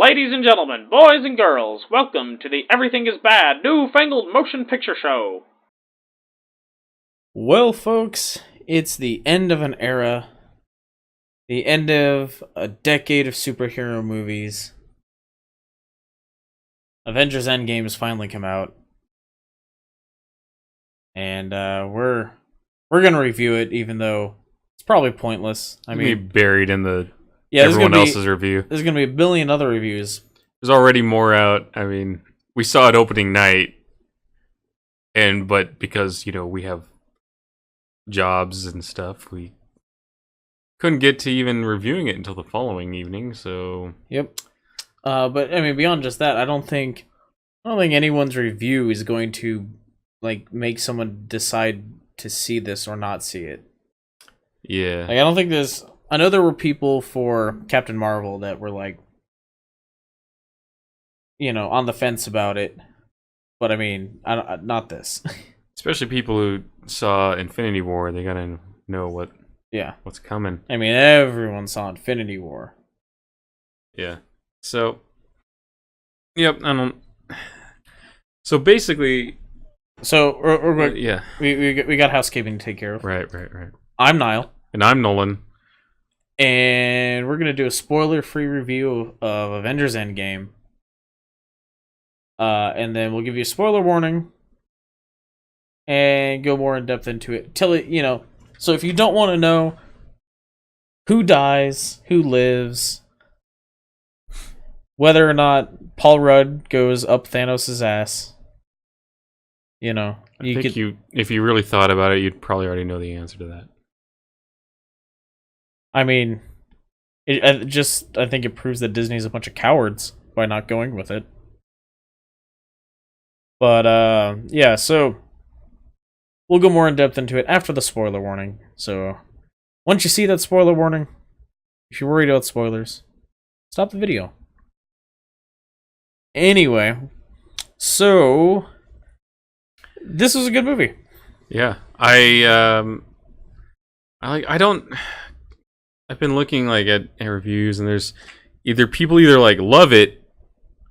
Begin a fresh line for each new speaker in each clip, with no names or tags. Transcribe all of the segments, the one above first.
Ladies and gentlemen, boys and girls, welcome to the Everything is Bad new Fangled motion picture show.
Well, folks, it's the end of an era. The end of a decade of superhero movies. Avengers Endgame has finally come out. And we're gonna review it, even though it's probably pointless.
I mean, be buried in everyone else's review.
There's gonna be a billion other reviews.
There's already more out. I mean, we saw it opening night, but because we have jobs and stuff, we couldn't get to even reviewing it until the following evening. So
yep. But I mean, beyond just that, I don't think anyone's review is going to make someone decide to see this or not see it.
Yeah.
I don't think there's. I know there were people for Captain Marvel that were on the fence about it, but I mean, not this.
Especially people who saw Infinity War, they gotta know what's coming.
I mean, everyone saw Infinity War.
Yeah. So, yep. I don't. So basically,
yeah, we got housekeeping to take care of.
Right.
I'm Niall,
and I'm Nolan.
And we're going to do a spoiler-free review of Avengers Endgame. And then we'll give you a spoiler warning. And go more in-depth into it. So if you don't want to know who dies, who lives, whether or not Paul Rudd goes up Thanos' ass,
if you really thought about it, you'd probably already know the answer to that.
I mean, I think it proves that Disney's a bunch of cowards by not going with it. But, yeah, so we'll go more in depth into it after the spoiler warning. So, once you see that spoiler warning, if you're worried about spoilers, stop the video. Anyway, so this was a good movie.
Yeah, I've been looking at reviews, and there's people love it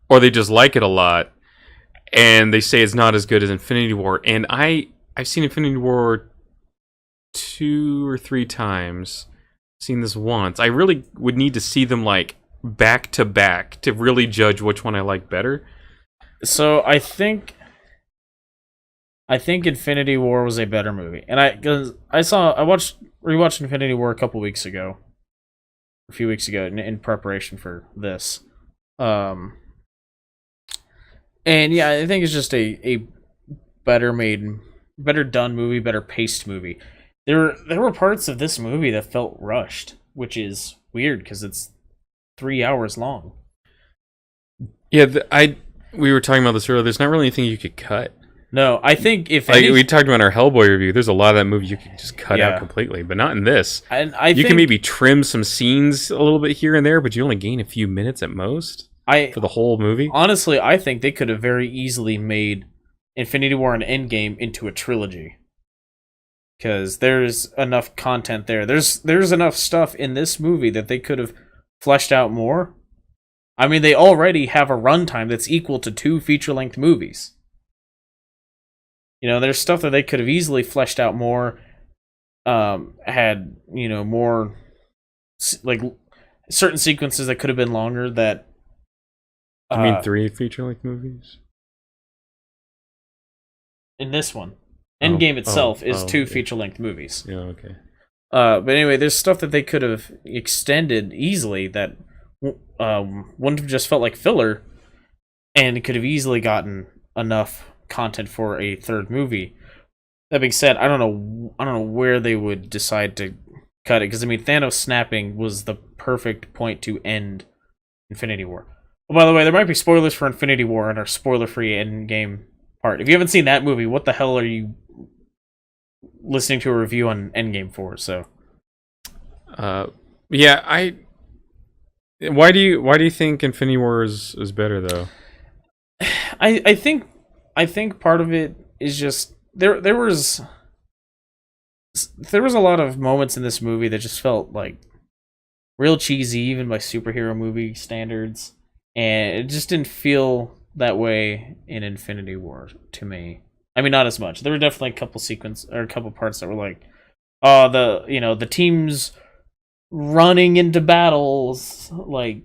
or they just like it a lot, and they say it's not as good as Infinity War. And I've seen Infinity War 2 or 3 times. Seen this once. I really would need to see them back to back to really judge which one I like better.
So I think Infinity War was a better movie, and I rewatched Infinity War a few weeks ago in preparation for this. And yeah, I think it's just a better made, better done movie, better paced movie. There were parts of this movie that felt rushed, which is weird because it's 3 hours long.
Yeah, we were talking about this earlier. There's not really anything you could cut.
No, I think
we talked about in our Hellboy review, there's a lot of that movie you can just cut out completely, but not in this.
And
you can maybe trim some scenes a little bit here and there, but you only gain a few minutes at most for the whole movie.
Honestly, I think they could have very easily made Infinity War and Endgame into a trilogy. Because there's enough content there. There's enough stuff in this movie that they could have fleshed out more. I mean, they already have a runtime that's equal to 2 feature-length movies. There's stuff that they could have easily fleshed out more, had, more, certain sequences that could have been longer that...
You mean 3 feature-length movies?
In this one. Endgame itself is 2 feature-length movies.
Yeah, okay.
But anyway, there's stuff that they could have extended easily that wouldn't have just felt like filler, and it could have easily gotten enough content for a 3rd movie. That being said, I don't know where they would decide to cut it, because I mean, Thanos snapping was the perfect point to end Infinity War. Oh, by the way, there might be spoilers for Infinity War in our spoiler-free Endgame part. If you haven't seen that movie, what the hell are you listening to a review on Endgame for? So,
yeah, Why do you think Infinity War is better though?
I think part of it is just there was a lot of moments in this movie that just felt real cheesy, even by superhero movie standards. and it just didn't feel that way in Infinity War to me. I mean, not as much. There were definitely a couple parts that were like, oh, the team's running into battles, like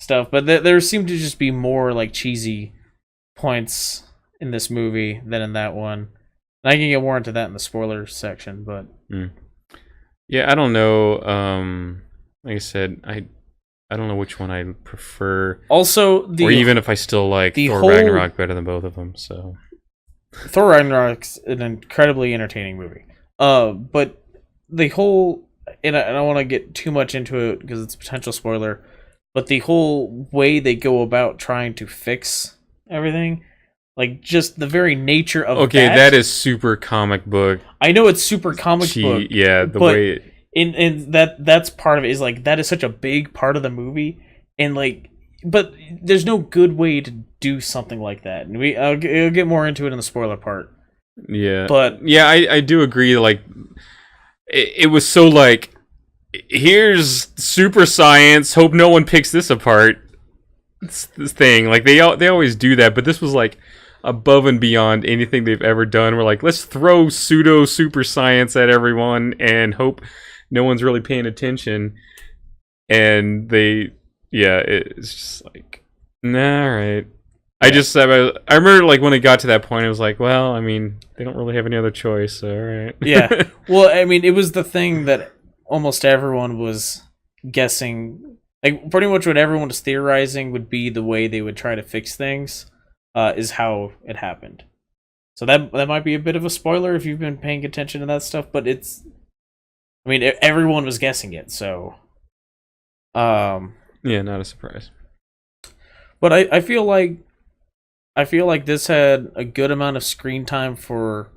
stuff. But there seemed to just be more like cheesy points in this movie than in that one. And I can get more into that in the spoiler section, but
yeah, I don't know. Like I said, I don't know which one I prefer.
Also,
or even if I still like Thor Ragnarok better than both of them. So
Thor Ragnarok's an incredibly entertaining movie. But the whole, and I don't want to get too much into it because it's a potential spoiler, but the whole way they go about trying to fix everything, like just the very nature of
that is super comic book.
I know it's super comic book.
Yeah, the way
in that's part of it is like that is such a big part of the movie, and like, but there's no good way to do something like that. And I'll get more into it in the spoiler part.
Yeah,
but
yeah, I do agree. Like, it was so like, here's super science. Hope no one picks this apart. This thing, like they always do that, but this was like above and beyond anything they've ever done. We're like, let's throw pseudo super science at everyone and hope no one's really paying attention. And it's just like, nah, all right. Yeah. I remember like when it got to that point, I was like, well, I mean, they don't really have any other choice, so all right.
Yeah. Well, I mean, it was the thing that almost everyone was guessing. Like, pretty much what everyone was theorizing would be the way they would try to fix things, is how it happened. So that might be a bit of a spoiler if you've been paying attention to that stuff, but I mean, everyone was guessing it, so...
yeah, not a surprise.
But I feel like this had a good amount of screen time for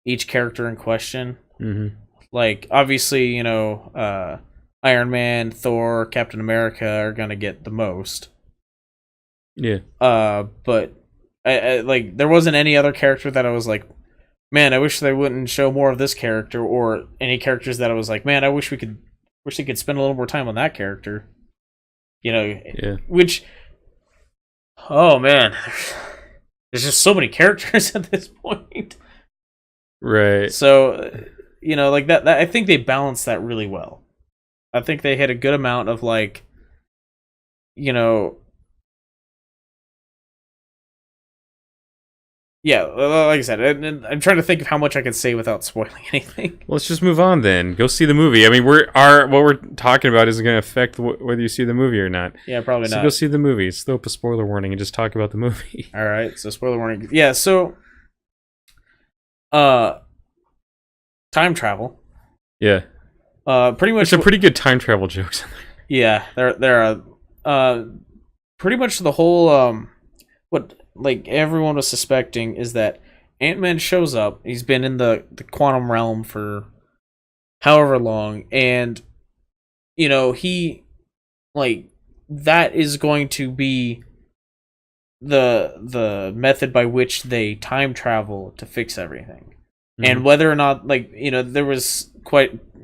each character in question.
Mm-hmm.
Like, obviously, Iron Man, Thor, Captain America are gonna get the most.
Yeah.
But I like, there wasn't any other character that I was like, man, I wish they wouldn't show more of this character, or any characters that I was like, man, I wish they could spend a little more time on that character.
Yeah.
Which, oh man, there's just so many characters at this point.
Right.
So, like that I think they balanced that really well. I think they hit a good amount of like, yeah, like I said, I'm trying to think of how much I can say without spoiling anything.
Well, let's just move on then. Go see the movie. I mean, what we're talking about isn't going to affect whether you see the movie or not.
Yeah, probably not.
So go see the movie. Let's throw up a spoiler warning and just talk about the movie.
All right, so spoiler warning. Yeah, so time travel.
Yeah.
Pretty much.
There's some pretty good time travel jokes in there.
Yeah, there are. Pretty much the whole what like everyone was suspecting is that Ant-Man shows up. He's been in the quantum realm for however long, and he, like, that is going to be the method by which they time travel to fix everything. Mm-hmm. And whether or not, like, there was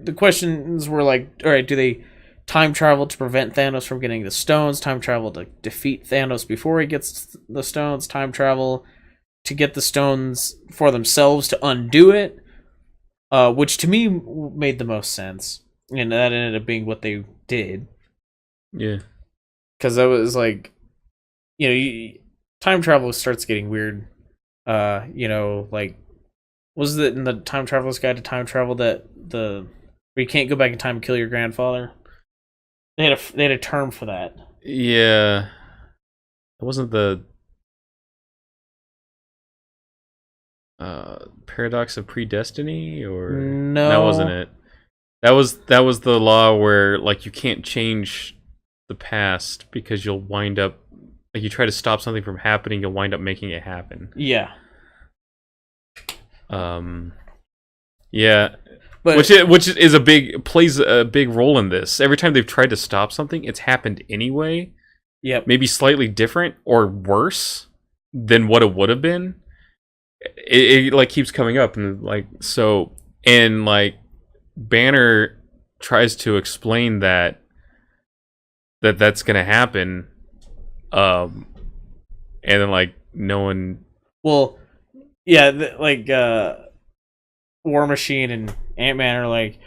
the questions were like, all right, do they time travel to prevent Thanos from getting the stones, time travel to defeat Thanos before he gets the stones, time travel to get the stones for themselves to undo it, which to me made the most sense, and that ended up being what they did.
Yeah,
because I was like, time travel starts getting weird. Like, was it in the Time Traveler's Guide to Time Travel that where you can't go back in time and kill your grandfather? They had a term for that.
Yeah, it wasn't the paradox of predestiny, or
no,
that wasn't it. That was the law where, like, you can't change the past because you'll wind up, like, you try to stop something from happening, you'll wind up making it happen.
Yeah.
Yeah.
But
which is plays a big role in this. Every time they've tried to stop something, it's happened anyway.
Yep.
Maybe slightly different or worse than what it would have been. It like keeps coming up, and like, so, and like Banner tries to explain that's gonna happen, And then like no one.
Well, yeah, War Machine and Ant-Man are like,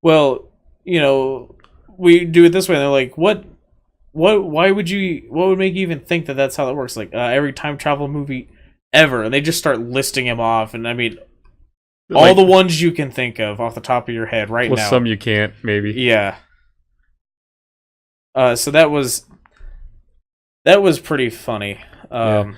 well, we do it this way. And they're like, what, why would you, what would make you even think that that's how that works? Like, every time travel movie ever. And they just start listing them off. And I mean, all the ones you can think of off the top of your head right now.
Some you can't, maybe.
Yeah. So that was pretty funny.
Yeah.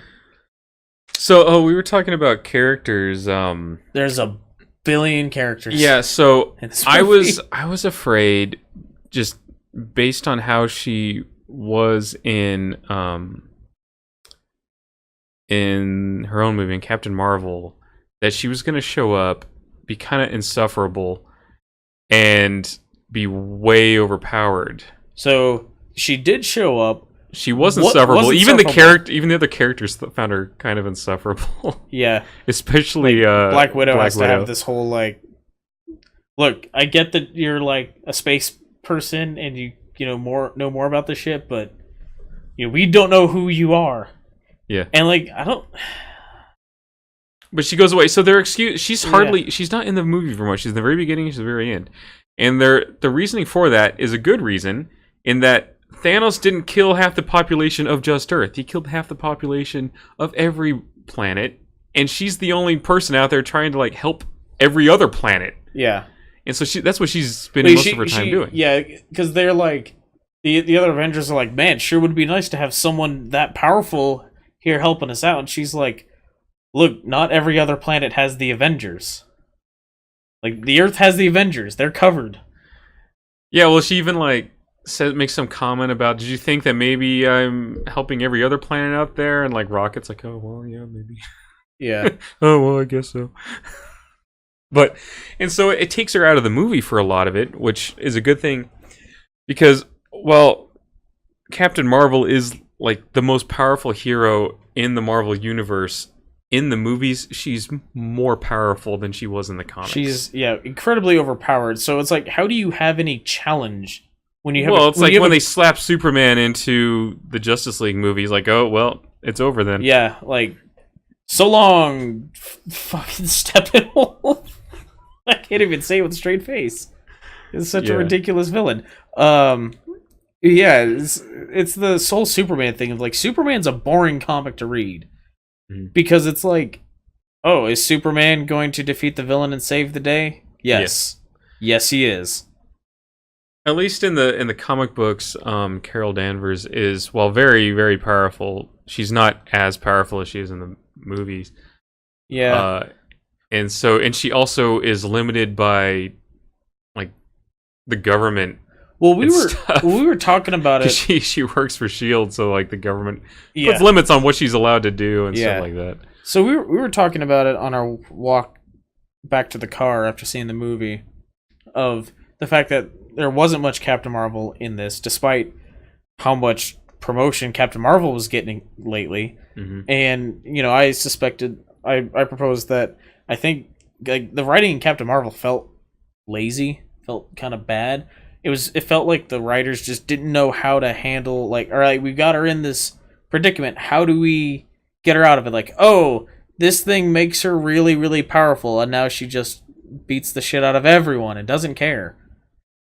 So, we were talking about characters.
There's a billion characters.
Yeah. So I
movie.
was afraid, just based on how she was in her own movie, in Captain Marvel, that she was going to show up, be kind of insufferable, and be way overpowered.
So she did show up.
She was insufferable. Even the other characters found her kind of insufferable.
Yeah,
especially
Black Widow has to have this whole like. Look, I get that you're like a space person and you know more about the ship, but we don't know who you are.
Yeah,
and like I don't.
But she goes away. So their excuse, she's not in the movie very much. She's in the very beginning, she's the very end. And the reasoning for that is a good reason, in that Thanos didn't kill half the population of just Earth. He killed half the population of every planet. And she's the only person out there trying to like help every other planet.
Yeah.
And so that's what she's spending most of her time doing.
Yeah, because they're like, the other Avengers are like, man, sure would be nice to have someone that powerful here helping us out. And she's like, look, not every other planet has the Avengers. Like, the Earth has the Avengers. They're covered.
Yeah, well, she even, like, makes some comment about, did you think that maybe I'm helping every other planet out there? And, like, Rocket's like, oh, well, yeah, maybe.
Yeah.
Oh, well, I guess so. And so it takes her out of the movie for a lot of it, which is a good thing. Because, well, Captain Marvel is, like, the most powerful hero in the Marvel Universe. In the movies, she's more powerful than she was in the comics.
She's, incredibly overpowered. So it's like, how do you have any challenge when you have?
Well, it's like when they slap Superman into the Justice League movies. Like, oh well, it's over then.
Yeah, like, so long, fucking Steppenwolf. I can't even say it with a straight face. It's such a ridiculous villain. Yeah, it's the sole Superman thing. Like, Superman's a boring comic to read. Because it's like, oh, is Superman going to defeat the villain and save the day? Yes. Yes, he is.
At least in the comic books, Carol Danvers is, while very, very powerful, she's not as powerful as she is in the movies.
Yeah.
And she also is limited by, like, the government.
Well, we were talking about it.
She works for S.H.I.E.L.D., so like the government puts limits on what she's allowed to do and stuff like that.
So we were talking about it on our walk back to the car after seeing the movie, of the fact that there wasn't much Captain Marvel in this, despite how much promotion Captain Marvel was getting lately. Mm-hmm. And I proposed that I think like the writing in Captain Marvel felt lazy, felt kind of bad. It felt like the writers just didn't know how to handle, like, all right, we got her in this predicament. How do we get her out of it? Like, oh, this thing makes her really, really powerful, and now she just beats the shit out of everyone and doesn't care.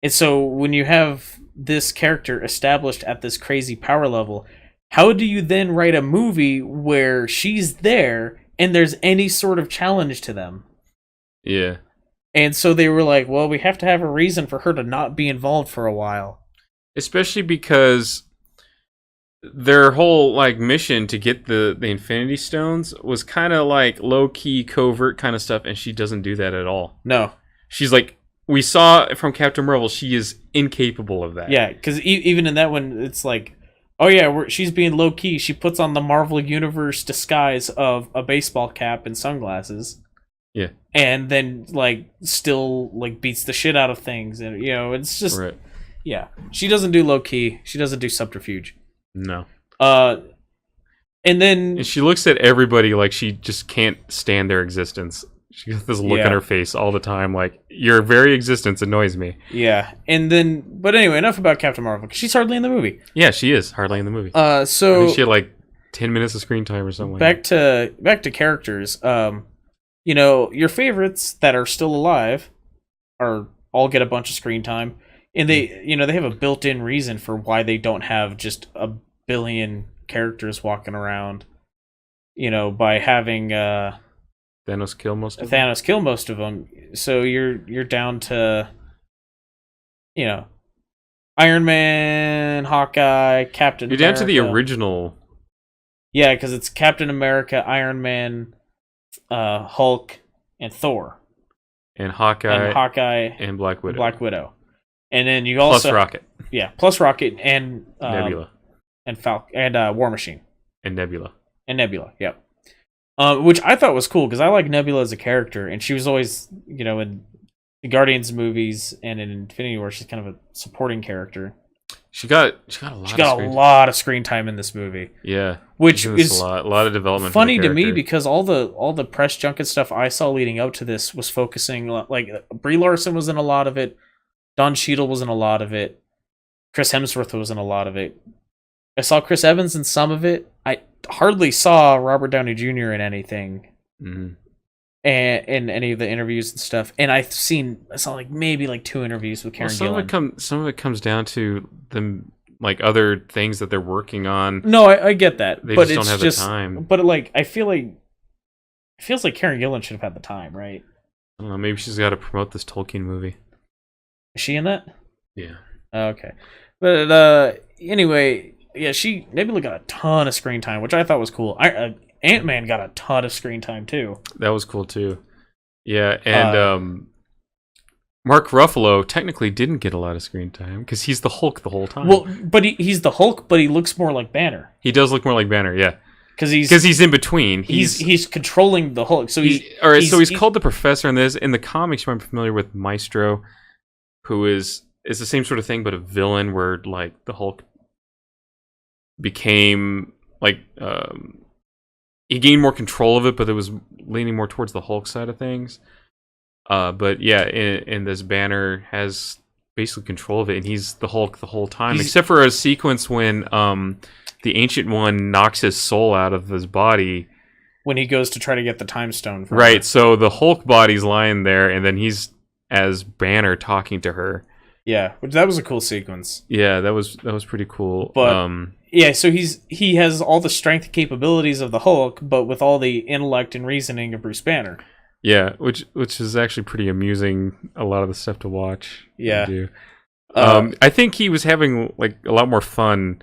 And so when you have this character established at this crazy power level, how do you then write a movie where she's there and there's any sort of challenge to them?
Yeah.
And so they were like, well, we have to have a reason for her to not be involved for a while.
Especially because their whole like mission to get the Infinity Stones was kind of like low-key, covert kind of stuff, and she doesn't do that at all.
No.
She's like, we saw from Captain Marvel, she is incapable of that.
Yeah, because even in that one, it's like, oh yeah, she's being low-key. She puts on the Marvel Universe disguise of a baseball cap and sunglasses.
Yeah.
And then, like, still, like, beats the shit out of things. And, it's just...
Right.
Yeah. She doesn't do low-key. She doesn't do subterfuge.
No.
And then...
And she looks at everybody like she just can't stand their existence. She got this look on her face all the time, like, your very existence annoys me.
Yeah, but anyway, enough about Captain Marvel, because she's hardly in the movie.
Yeah, she is hardly in the movie.
So
I think she had like 10 minutes of screen time or something.
Back to characters. Your favorites that are still alive all get a bunch of screen time, and they have a built-in reason for why they don't have just a billion characters walking around. By having
Thanos kill most of them.
So you're down to Iron Man, Hawkeye, Captain America.
You're down to the original.
Yeah, because it's Captain America, Iron Man, Hulk, and Thor.
And Hawkeye and Black Widow.
And then you also
plus Rocket.
Yeah, plus Rocket and
Nebula.
And War Machine.
And Nebula.
Yep. Which I thought was cool because I like Nebula as a character, and she was always, in the Guardians movies and in Infinity War, she's kind of a supporting character.
She got a
lot of screen time in this movie.
Yeah,
which is
a lot of development.
Funny to me because all the press junket stuff I saw leading up to this was focusing like Brie Larson was in a lot of it, Don Cheadle was in a lot of it, Chris Hemsworth was in a lot of it. I saw Chris Evans in some of it. I hardly saw Robert Downey Jr. in anything, and in any of the interviews and stuff. And I saw like maybe like 2 interviews with Karen Gillan.
Some of it comes down to them like other things that they're working on.
No, I get that,
they
but
just don't have the time.
But like I feel like it feels like Karen Gillan should have had the time, right?
I don't know. Maybe she's got to promote this Tolkien movie.
Is she in that?
Yeah.
Okay, but anyway. Yeah, Nebula got a ton of screen time, which I thought was cool. Ant-Man got a ton of screen time too.
That was cool too. Yeah, and Mark Ruffalo technically didn't get a lot of screen time because he's the Hulk the whole time.
Well, but he's the Hulk, but he looks more like Banner.
He does look more like Banner, yeah.
Because he's
in between.
He's controlling the Hulk. So
he's called the Professor in this. In the comics, you might be familiar with Maestro, who is the same sort of thing, but a villain where like the Hulk became like he gained more control of it, but it was leaning more towards the Hulk side of things. But yeah, in this, Banner has basically control of it, and he's the Hulk the whole time, except for a sequence when the Ancient One knocks his soul out of his body
when he goes to try to get the Time Stone from
right
her.
So the Hulk body's lying there, and then he's as Banner talking to her.
Yeah, that was a cool sequence.
Yeah, that was pretty cool.
But yeah, so he has all the strength capabilities of the Hulk, but with all the intellect and reasoning of Bruce Banner.
Yeah, which is actually pretty amusing. A lot of the stuff to watch.
Yeah,
do. I think he was having like a lot more fun.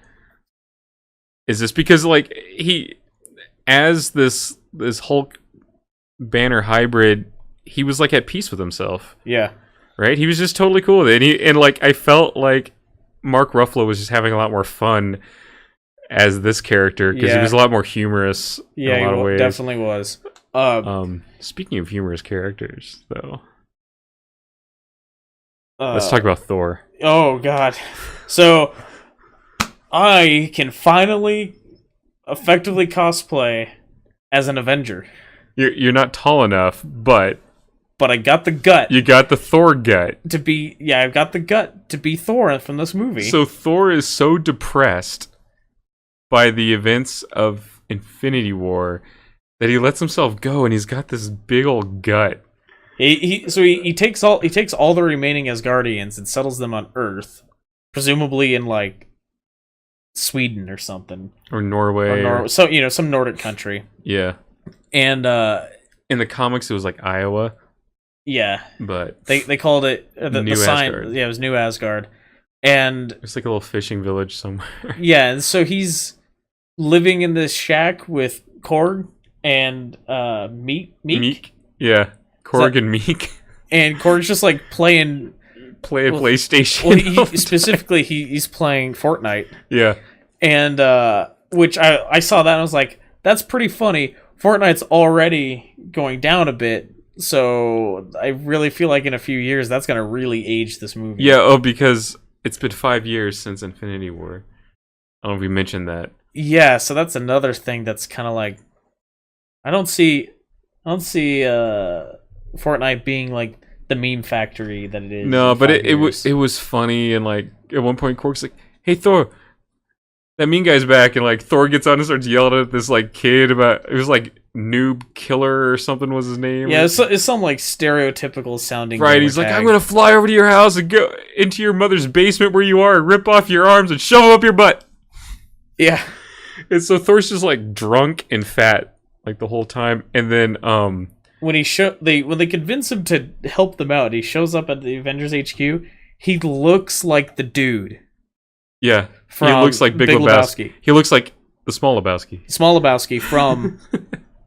Is this because like he, as this Hulk Banner hybrid, he was like at peace with himself.
Yeah.
Right? He was just totally cool with it. And like I felt like Mark Ruffalo was just having a lot more fun as this character because he was a lot more humorous in a lot of ways.
Definitely was.
Speaking of humorous characters, though, let's talk about Thor.
Oh God! So I can finally effectively cosplay as an Avenger.
You're not tall enough, but
I got the gut.
You got the Thor gut.
I've got the gut to be Thor from this movie.
So Thor is so depressed by the events of Infinity War that he lets himself go, and he's got this big old gut.
He takes all the remaining Asgardians and settles them on Earth, presumably in like Sweden or something,
or Norway,
some Nordic country.
Yeah,
and
in the comics it was like Iowa.
Yeah,
but
they called it the sign.
Asgard.
Yeah, it was New Asgard, and
it's like a little fishing village somewhere.
Yeah, and so he's living in this shack with Korg and Meek.
Yeah, Korg and Meek.
And Korg's just like playing
PlayStation.
Well, specifically, he's playing Fortnite.
Yeah,
and which I saw that and I was like, that's pretty funny. Fortnite's already going down a bit. So I really feel like in a few years that's gonna really age this movie.
Yeah, because it's been 5 years since Infinity War. I don't know if we mentioned that.
Yeah, so that's another thing that's kind of like I don't see Fortnite being like the meme factory that it is.
No,
in
but
5 years.
it was funny, and like at one point, Cork's like, "Hey Thor, that mean guy's back," and like Thor gets on and starts yelling at this like kid about it was like Noob Killer or something was his name.
Yeah, it's some like stereotypical sounding.
Right, he's like, "I'm gonna fly over to your house and go into your mother's basement where you are, and rip off your arms and shove them up your butt."
Yeah.
And so Thor's just like drunk and fat like the whole time, and then
When they convince him to help them out, he shows up at the Avengers HQ. He looks like the dude.
yeah,
From
he looks like Big Lebowski. He looks like the Small Lebowski.
Small Lebowski from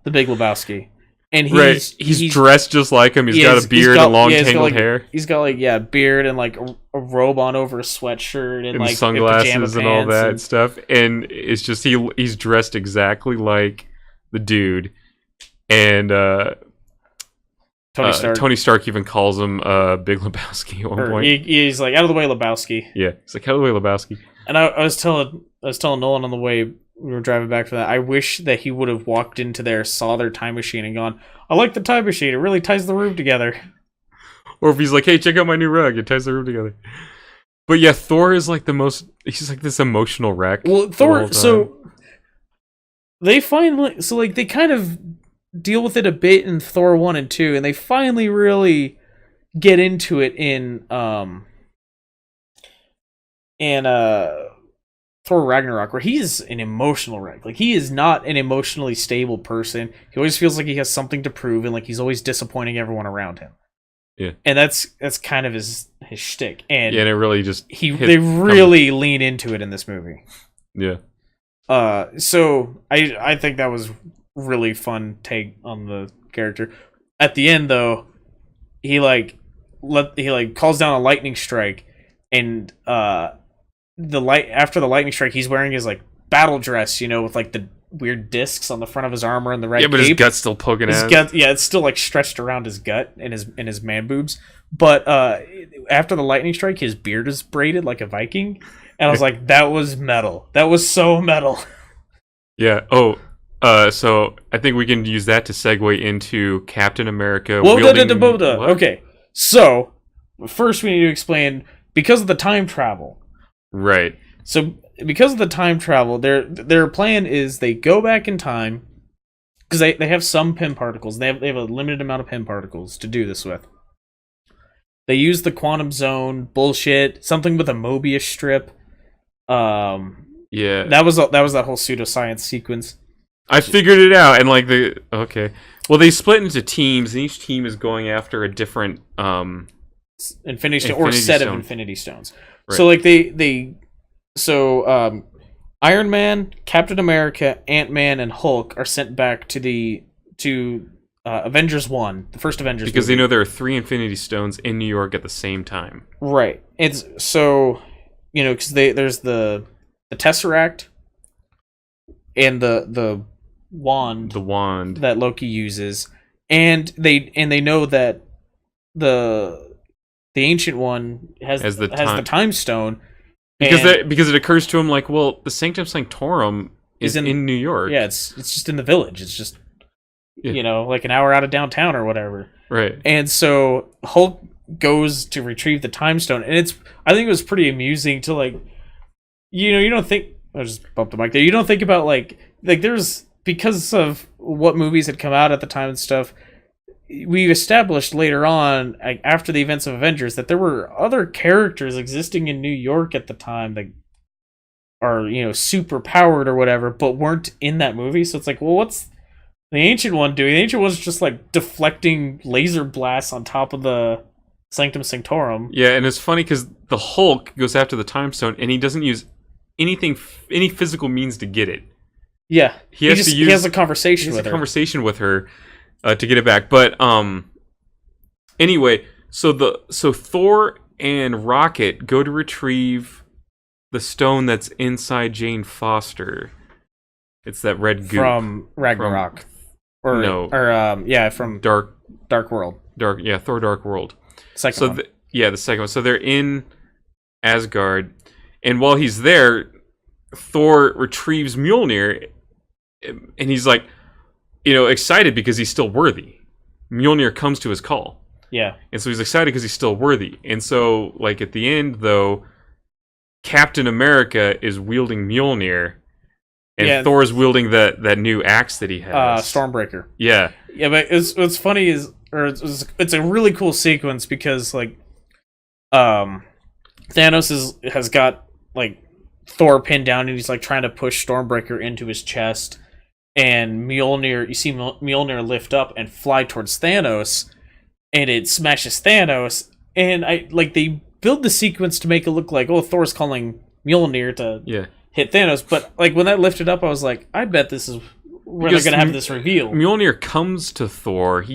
the Big Lebowski. And
he's dressed just like him. He's got a beard and long tangled hair.
He's got like beard and like a robe on over a sweatshirt and like
sunglasses and all that stuff. And it's just he's dressed exactly like the dude. And Tony Stark even calls him Big Lebowski at one point.
He's like, "Out of the way, Lebowski."
Yeah, he's like, "Out of the way, Lebowski."
And I was telling Nolan on the way we were driving back from that, I wish that he would have walked into there, saw their time machine, and gone, "I like the time machine. It really ties the room together."
Or if he's like, "Hey, check out my new rug. It ties the room together." But yeah, Thor is like he's like this emotional wreck.
Well, Thor, so they kind of deal with it a bit in Thor 1 and 2, and they finally really get into it in Thor Ragnarok, where he's an emotional wreck. Like, he is not an emotionally stable person. He always feels like he has something to prove, and like he's always disappointing everyone around him.
Yeah,
and that's kind of his shtick. And
yeah, and it really just
they really lean into it in this movie.
Yeah.
So I think that was really fun take on the character. At the end, though, he calls down a lightning strike, and after the lightning strike, he's wearing his like battle dress, with like the weird discs on the front of his armor and the red.
Yeah, but
cape.
his gut's still poking out.
It's still like stretched around his gut and his man boobs. But after the lightning strike, his beard is braided like a Viking, and I was like, that was metal. That was so metal.
Yeah. Oh. So I think we can use that to segue into Captain America.
Okay. So first we need to explain, because of the time travel.
Right.
So because of the time travel, their plan is they go back in time, because they have some Pym particles. They have a limited amount of Pym particles to do this with. They use the quantum zone bullshit, something with a Mobius strip.
Yeah.
That was that whole pseudoscience sequence.
I figured it out, and okay. Well, they split into teams, and each team is going after a different
Infinity Stone or set of Infinity Stones. Right. So Iron Man, Captain America, Ant-Man, and Hulk are sent back to Avengers 1, the first Avengers
because
movie.
they know there are 3 Infinity Stones in New York at the same time.
Right. It's so because there's the Tesseract and the wand that Loki uses, and they know that the Ancient One has the Time Stone,
because it occurs to him like, well, the Sanctum Sanctorum is in New York.
Yeah, it's just in the village. It's just like an hour out of downtown or whatever.
Right.
And so Hulk goes to retrieve the Time Stone, and I think it was pretty amusing to you don't think. I just bumped the mic there. You don't think about like there's, because of what movies had come out at the time and stuff, we established later on, after the events of Avengers, that there were other characters existing in New York at the time that are, super powered or whatever, but weren't in that movie. So it's like, well, what's the Ancient One doing? The Ancient One's just like deflecting laser blasts on top of the Sanctum Sanctorum.
Yeah, and it's funny because the Hulk goes after the Time Stone, and he doesn't use any physical means to get it.
Yeah, he has a conversation
with her to get it back. But anyway, so Thor and Rocket go to retrieve the stone that's inside Jane Foster. It's that red goop
from Ragnarok, from Dark World.
Thor Dark World.
Second one.
The second one. So they're in Asgard, and while he's there, Thor retrieves Mjolnir, and he's like, excited because he's still worthy. Mjolnir comes to his call.
Yeah.
And so he's excited because he's still worthy. And so, like, at the end, though, Captain America is wielding Mjolnir, and Thor's wielding that new axe that he has.
Stormbreaker.
Yeah.
Yeah, but what's funny is, it's a really cool sequence because, like, Thanos has got, like, Thor pinned down and he's, like, trying to push Stormbreaker into his chest. And Mjolnir, you see Mjolnir lift up and fly towards Thanos, and it smashes Thanos. And they build the sequence to make it look like, oh, Thor's calling Mjolnir to hit Thanos. But like when that lifted up, I was like, I bet this is where they're gonna have this reveal.
Mjolnir comes to Thor.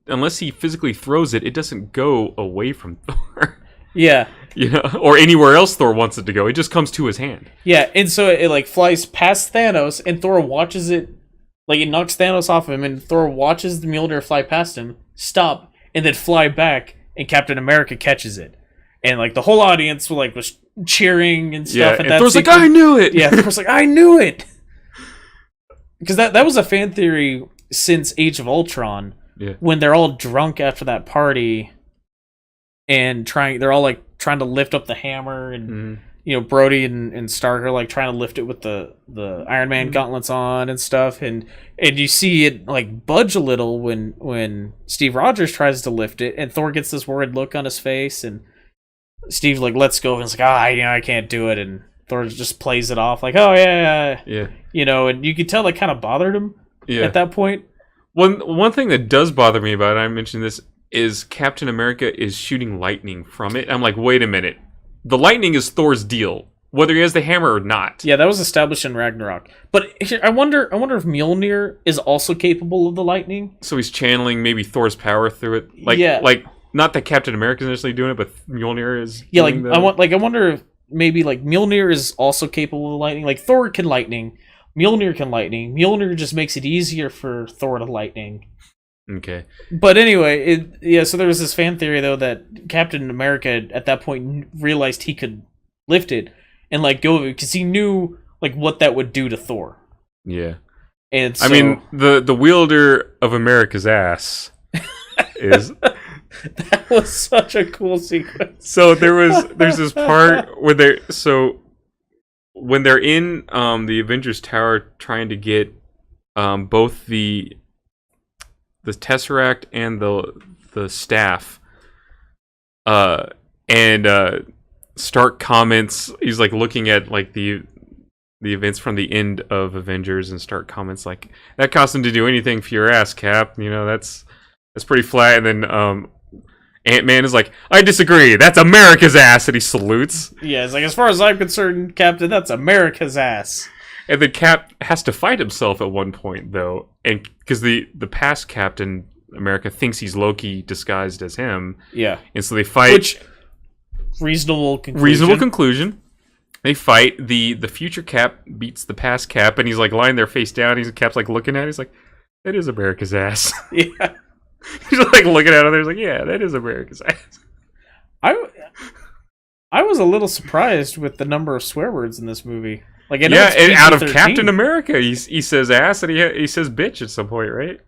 Unless he physically throws it, it doesn't go away from Thor.
Yeah.
Or anywhere else Thor wants it to go. It just comes to his hand.
Yeah, and so it like flies past Thanos, and Thor watches it. Like, it knocks Thanos off of him, and Thor watches the Mjolnir fly past him, stop, and then fly back, and Captain America catches it. And, like, the whole audience was cheering and stuff.
Yeah, and Thor's like, I knew it!
Yeah, Thor's like, I knew it! Because that was a fan theory since Age of Ultron, when they're all drunk after that party, and they're all, like, trying to lift up the hammer, and... Brody and Stark are like trying to lift it with the Iron Man gauntlets on and stuff, and you see it like budge a little when Steve Rogers tries to lift it, and Thor gets this worried look on his face, and Steve's like, "Let's go," and it's like, I can't do it, and Thor just plays it off like, "Oh yeah." And you could tell that kind of bothered him at that point.
One thing that does bother me about it, I mentioned this, is Captain America is shooting lightning from it. I'm like, wait a minute. The lightning is Thor's deal, whether he has the hammer or not.
Yeah, that was established in Ragnarok. But I wonder if Mjolnir is also capable of the lightning.
So he's channeling maybe Thor's power through it. Like not that Captain America is necessarily doing it, but Mjolnir is.
Yeah, I wonder if maybe like Mjolnir is also capable of lightning. Like Thor can lightning, Mjolnir can lightning. Mjolnir just makes it easier for Thor to lightning.
Okay.
But anyway, so there was this fan theory, though, that Captain America, at that point, realized he could lift it and, like, go, because he knew, like, what that would do to Thor.
Yeah.
And so...
I mean, the wielder of America's ass is...
That was such a cool sequence.
So there's this part where when they're in the Avengers Tower trying to get both the Tesseract and the staff, and Stark comments, he's like looking at like the events from the end of Avengers, and Stark comments like, that cost him to do anything for your ass, Cap, that's pretty flat. And then Ant-Man is like, I disagree, that's America's ass, and he salutes.
Yeah, it's like, as far as I'm concerned, Captain, that's America's ass.
And then Cap has to fight himself at one point, though, and because the past Captain America thinks he's Loki disguised as him. Yeah, and so they fight.
Which reasonable
conclusion. They fight. The future Cap beats the past Cap, and he's like lying there face down. Cap's like looking at it. He's like, that is America's ass.
Yeah,
he's like looking at it. He's like, yeah, that is America's ass.
I was a little surprised with the number of swear words in this movie. Like,
and out of Captain America, he says ass, and he says bitch at some point, right?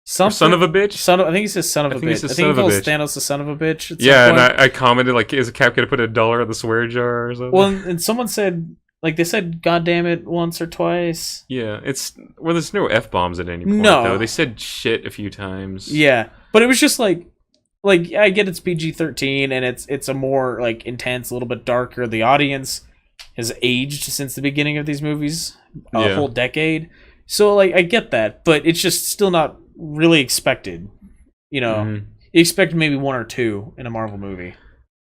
Son of a bitch?
I think he says son of a bitch. I think he calls Thanos the son of a bitch at
some point. And I commented, like, is Cap going to put $1 on the swear jar or something?
Well, and someone said, like, they said God damn it once or twice.
Yeah, there's no F-bombs at any point, though. They said shit a few times.
Yeah, but it was just like, I get it's PG-13, and it's a more, like, intense, a little bit darker. The audience has aged since the beginning of these movies, a whole decade. So, like, I get that, but it's just still not really expected. You expect maybe one or two in a Marvel movie.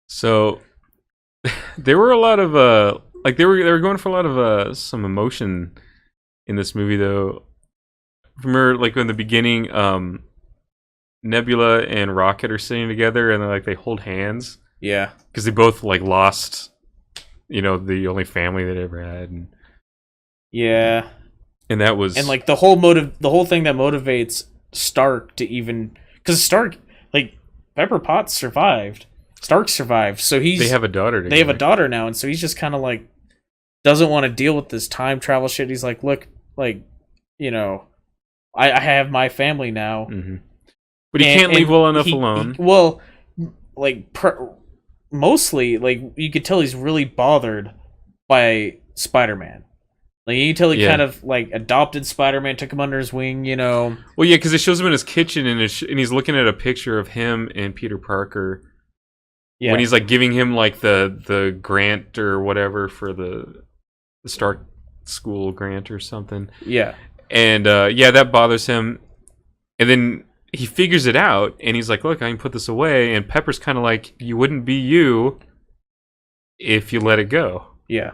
So, there were a lot of they were going for a lot of some emotion in this movie, though. Remember, like, in the beginning, Nebula and Rocket are sitting together, and they hold hands.
Yeah,
because they both lost. The only family they'd ever had. And,
yeah.
And that was...
And, the whole thing that motivates Stark to even... Because Stark, Pepper Potts survived. Stark survived, so he's...
They have a daughter together.
They have a daughter now, and so he's just kind of, doesn't want to deal with this time travel shit. He's like, look, I have my family now.
Mm-hmm. But he can't leave well enough alone.
Well, like mostly, like you could tell he's really bothered by Spider-Man. Like you can tell he kind of like adopted Spider-Man, took him under his wing, you know.
Well, yeah, because it shows him in his kitchen and he's looking at a picture of him and Peter Parker. Yeah. When he's like giving him like the grant or whatever for the Stark School grant or something.
Yeah.
And that bothers him. And then he figures it out and he's like, look, I can put this away. And Pepper's kind of like, you wouldn't be you if you let it go.
Yeah.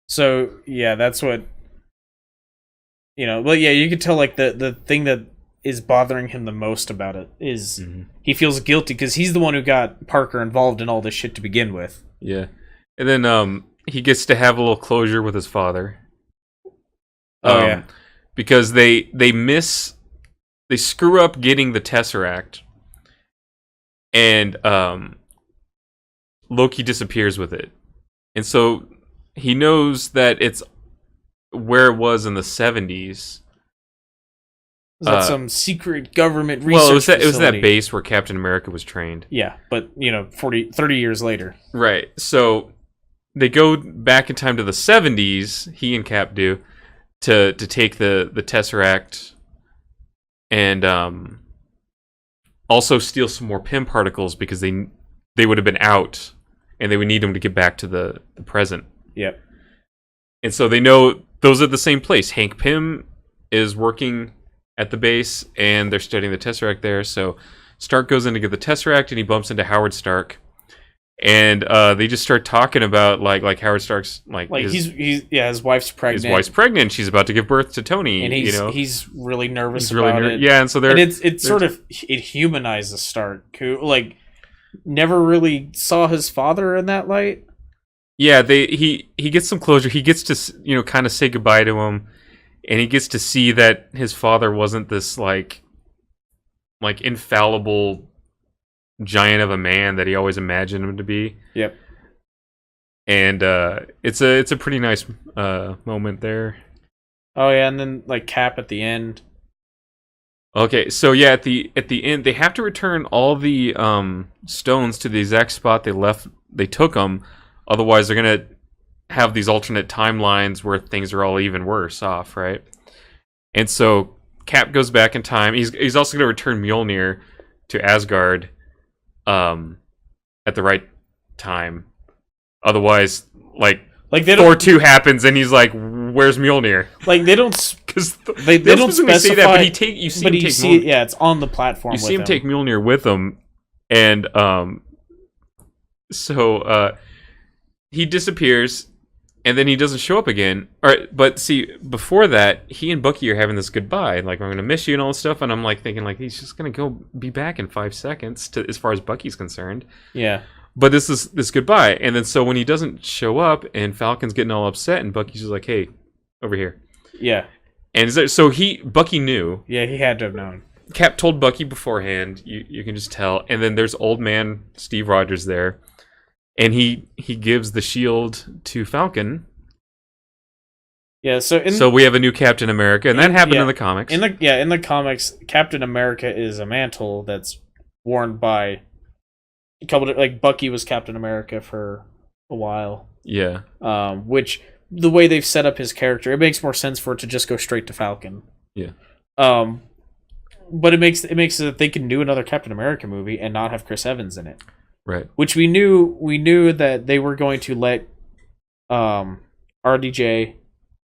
So, yeah, that's what, you know, well, yeah, you could tell, like, the thing that is bothering him the most about it is he feels guilty because he's the one who got Parker involved in all this shit to begin with.
Yeah. And then he gets to have a little closure with his father.
Yeah.
Because they screw up getting the Tesseract, and Loki disappears with it. And so he knows that it's where it was in the 70s.
Is that some secret government research
Well, it was
facility?
that base where Captain America was trained.
Yeah, but, 30 years later.
Right. So they go back in time to the 70s, he and Cap do, to take the Tesseract and also steal some more Pym particles because they would have been out and they would need them to get back to the present.
Yep.
And so they know those are the same place. Hank Pym is working at the base and they're studying the Tesseract there. So Stark goes in to get the Tesseract and he bumps into Howard Stark. And they just start talking about like Howard Stark's
his wife's pregnant.
His wife's pregnant. She's about to give birth to Tony.
And
he's
really nervous about it.
Yeah, and so
it humanizes Stark, who like never really saw his father in that light.
Yeah, he gets some closure. He gets to kind of say goodbye to him, and he gets to see that his father wasn't this like infallible giant of a man that he always imagined him to be.
Yep.
And it's a pretty nice moment there.
Oh yeah, and then like Cap at the end.
Okay, so yeah, at the end they have to return all the stones to the exact spot they took them. Otherwise, they're gonna have these alternate timelines where things are all even worse off, right? And so Cap goes back in time. He's also gonna return Mjolnir to Asgard at the right time. Otherwise, Thor 2 happens and he's like, "Where's Mjolnir?"
Like they don't
because
they don't specify
say that, but you see
it, yeah, it's on the platform.
You see him take Mjolnir with him, and so he disappears, and then he doesn't show up again. All right, but see, before that, he and Bucky are having this goodbye, like, I'm gonna miss you and all this stuff, and I'm like thinking like he's just gonna go be back in 5 seconds as far as Bucky's concerned.
Yeah.
But this is this goodbye, and then so when he doesn't show up, and Falcon's getting all upset, and Bucky's just like, "Hey, over here."
Yeah.
And so Bucky knew.
Yeah, he had to have known.
Cap told Bucky beforehand. You can just tell. And then there's old man Steve Rogers there, and he gives the shield to Falcon.
Yeah.
So we have a new Captain America, and that happened in the comics.
In the comics, Captain America is a mantle that's worn by a couple. Like Bucky was Captain America for a while.
Yeah.
Which the way they've set up his character, it makes more sense for it to just go straight to Falcon.
Yeah.
But it makes it that they can do another Captain America movie and not have Chris Evans in it.
Right.
Which we knew that they were going to let RDJ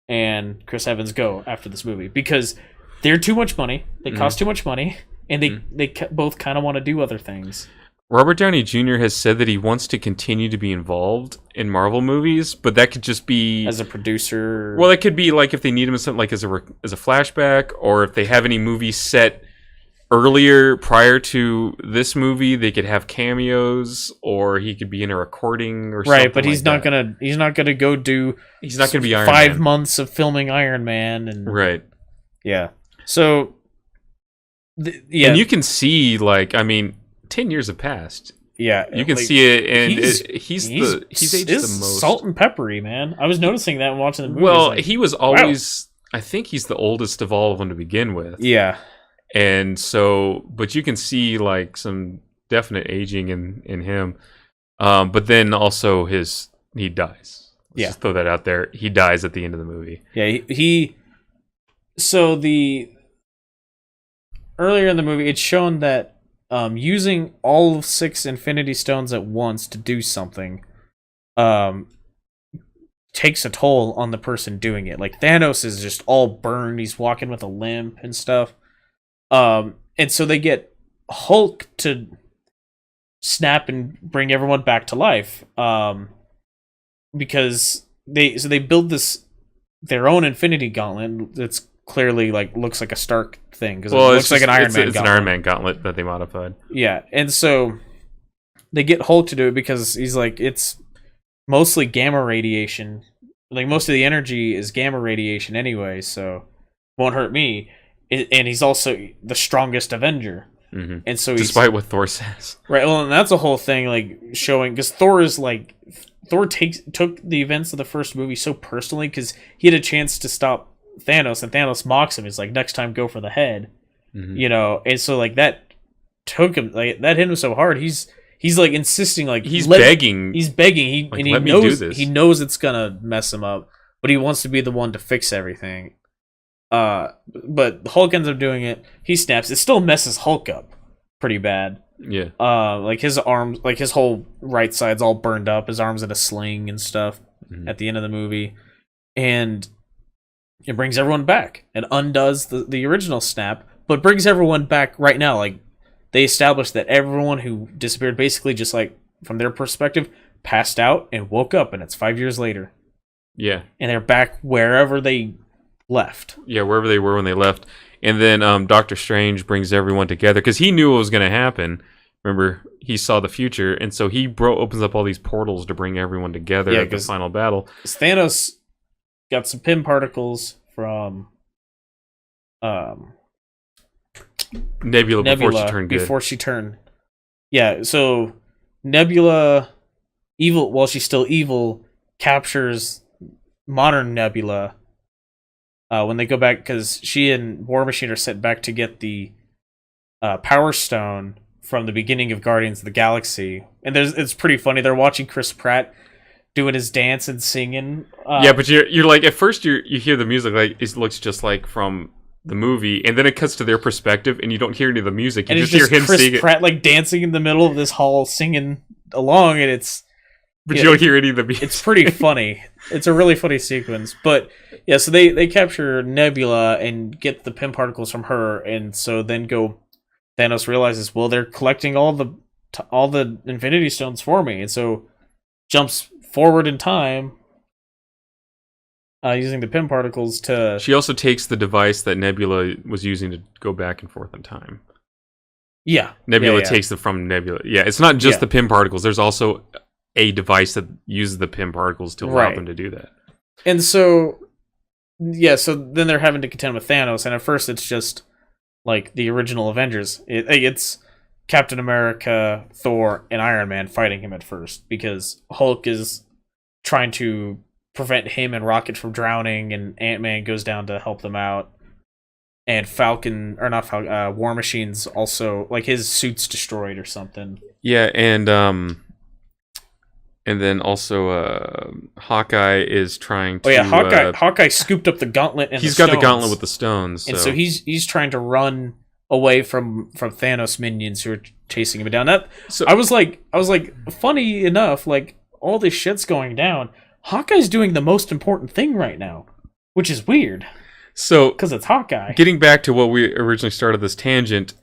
and Chris Evans go after this movie because they're too much money. They cost too much money, and they both kind of want to do other things.
Robert Downey Jr. has said that he wants to continue to be involved in Marvel movies, but that could just be
as a producer.
Well, it could be like if they need him as something like as a flashback, or if they have any movies set earlier prior to this movie, they could have cameos, or he could be in a recording or something.
Right, but he's not gonna go do.
He's not gonna be Iron
5
Man.
months of filming Iron Man and
right.
Yeah. So.
And you can see 10 years have passed.
Yeah,
you can see it, and he's aged the most.
Salt and peppery, man. I was noticing that when watching the movie.
Well, he was always. Wow. I think he's the oldest of all of them to begin with.
Yeah,
And so, but you can see like some definite aging in him. But then also he dies. Let's just throw that out there. He dies at the end of the movie.
Yeah, so earlier in the movie, it's shown that using all 6 Infinity Stones at once to do something takes a toll on the person doing it. Like, Thanos is just all burned. He's walking with a limp and stuff. And so they get Hulk to snap and bring everyone back to life. Because they build their own Infinity Gauntlet that's clearly looks like a Stark thing, because it looks like an Iron Man.
It's an Iron Man gauntlet that they modified.
Yeah, and so they get Hulk to do it because he's like, it's mostly gamma radiation. Like, most of the energy is gamma radiation anyway, so it won't hurt me. And he's also the strongest Avenger.
Mm-hmm.
And so
despite what Thor says,
right? Well, and that's a whole thing, like, showing, because Thor took the events of the first movie so personally, because he had a chance to stop Thanos, and Thanos mocks him. He's like, next time go for the head. Mm-hmm. And so like that took him, like, that hit him so hard. He's like insisting, like,
he's begging.
He knows it's gonna mess him up, but he wants to be the one to fix everything. But Hulk ends up doing it. He snaps. It still messes Hulk up pretty bad.
Yeah.
Like, his arms, like, his whole right side's all burned up. His arm's in a sling and stuff at the end of the movie. And it brings everyone back and undoes the original snap, but brings everyone back right now. Like, they established that everyone who disappeared, basically, just like, from their perspective, passed out and woke up, and it's 5 years later.
Yeah.
And they're back wherever they left.
Yeah, wherever they were when they left. And then Doctor Strange brings everyone together, because he knew what was going to happen. Remember, he saw the future, and so he opens up all these portals to bring everyone together at the final battle.
Thanos got some Pym particles from
Nebula before she turned good.
Yeah, so Nebula, evil, while she's still evil, captures modern Nebula when they go back, because she and War Machine are sent back to get the Power Stone from the beginning of Guardians of the Galaxy. And it's pretty funny. They're watching Chris Pratt doing his dance and singing.
Yeah, but you're like, at first you hear the music, like, it looks just like from the movie, and then it cuts to their perspective, and you don't hear any of the music. You just hear him
Chris
singing.
Pratt, like, dancing in the middle of this hall, singing along, and it's...
But you don't hear any of the music.
It's pretty funny. It's a really funny sequence. But, yeah, so they capture Nebula and get the Pym particles from her, and so then Thanos realizes, well, they're collecting all the Infinity Stones for me, and so jumps forward in time using the Pym particles to...
She also takes the device that Nebula was using to go back and forth in time.
Yeah.
Nebula takes it from Nebula. Yeah, it's not just the Pym particles. There's also a device that uses the Pym particles to allow them to do that.
And so, so then they're having to contend with Thanos, and at first it's just like the original Avengers. It's Captain America, Thor, and Iron Man fighting him at first, because Hulk is trying to prevent him and Rocket from drowning, and Ant-Man goes down to help them out. And War Machine's also, like, his suit's destroyed or something.
Yeah, and then also Hawkeye is trying to...
Oh yeah, Hawkeye scooped up the gauntlet and
he's got the gauntlet with the stones.
And so he's trying to run away from Thanos minions who are chasing him down. I was like, funny enough, like, all this shit's going down, Hawkeye's doing the most important thing right now, which is weird.
So,
because it's Hawkeye.
Getting back to what we originally started this tangent,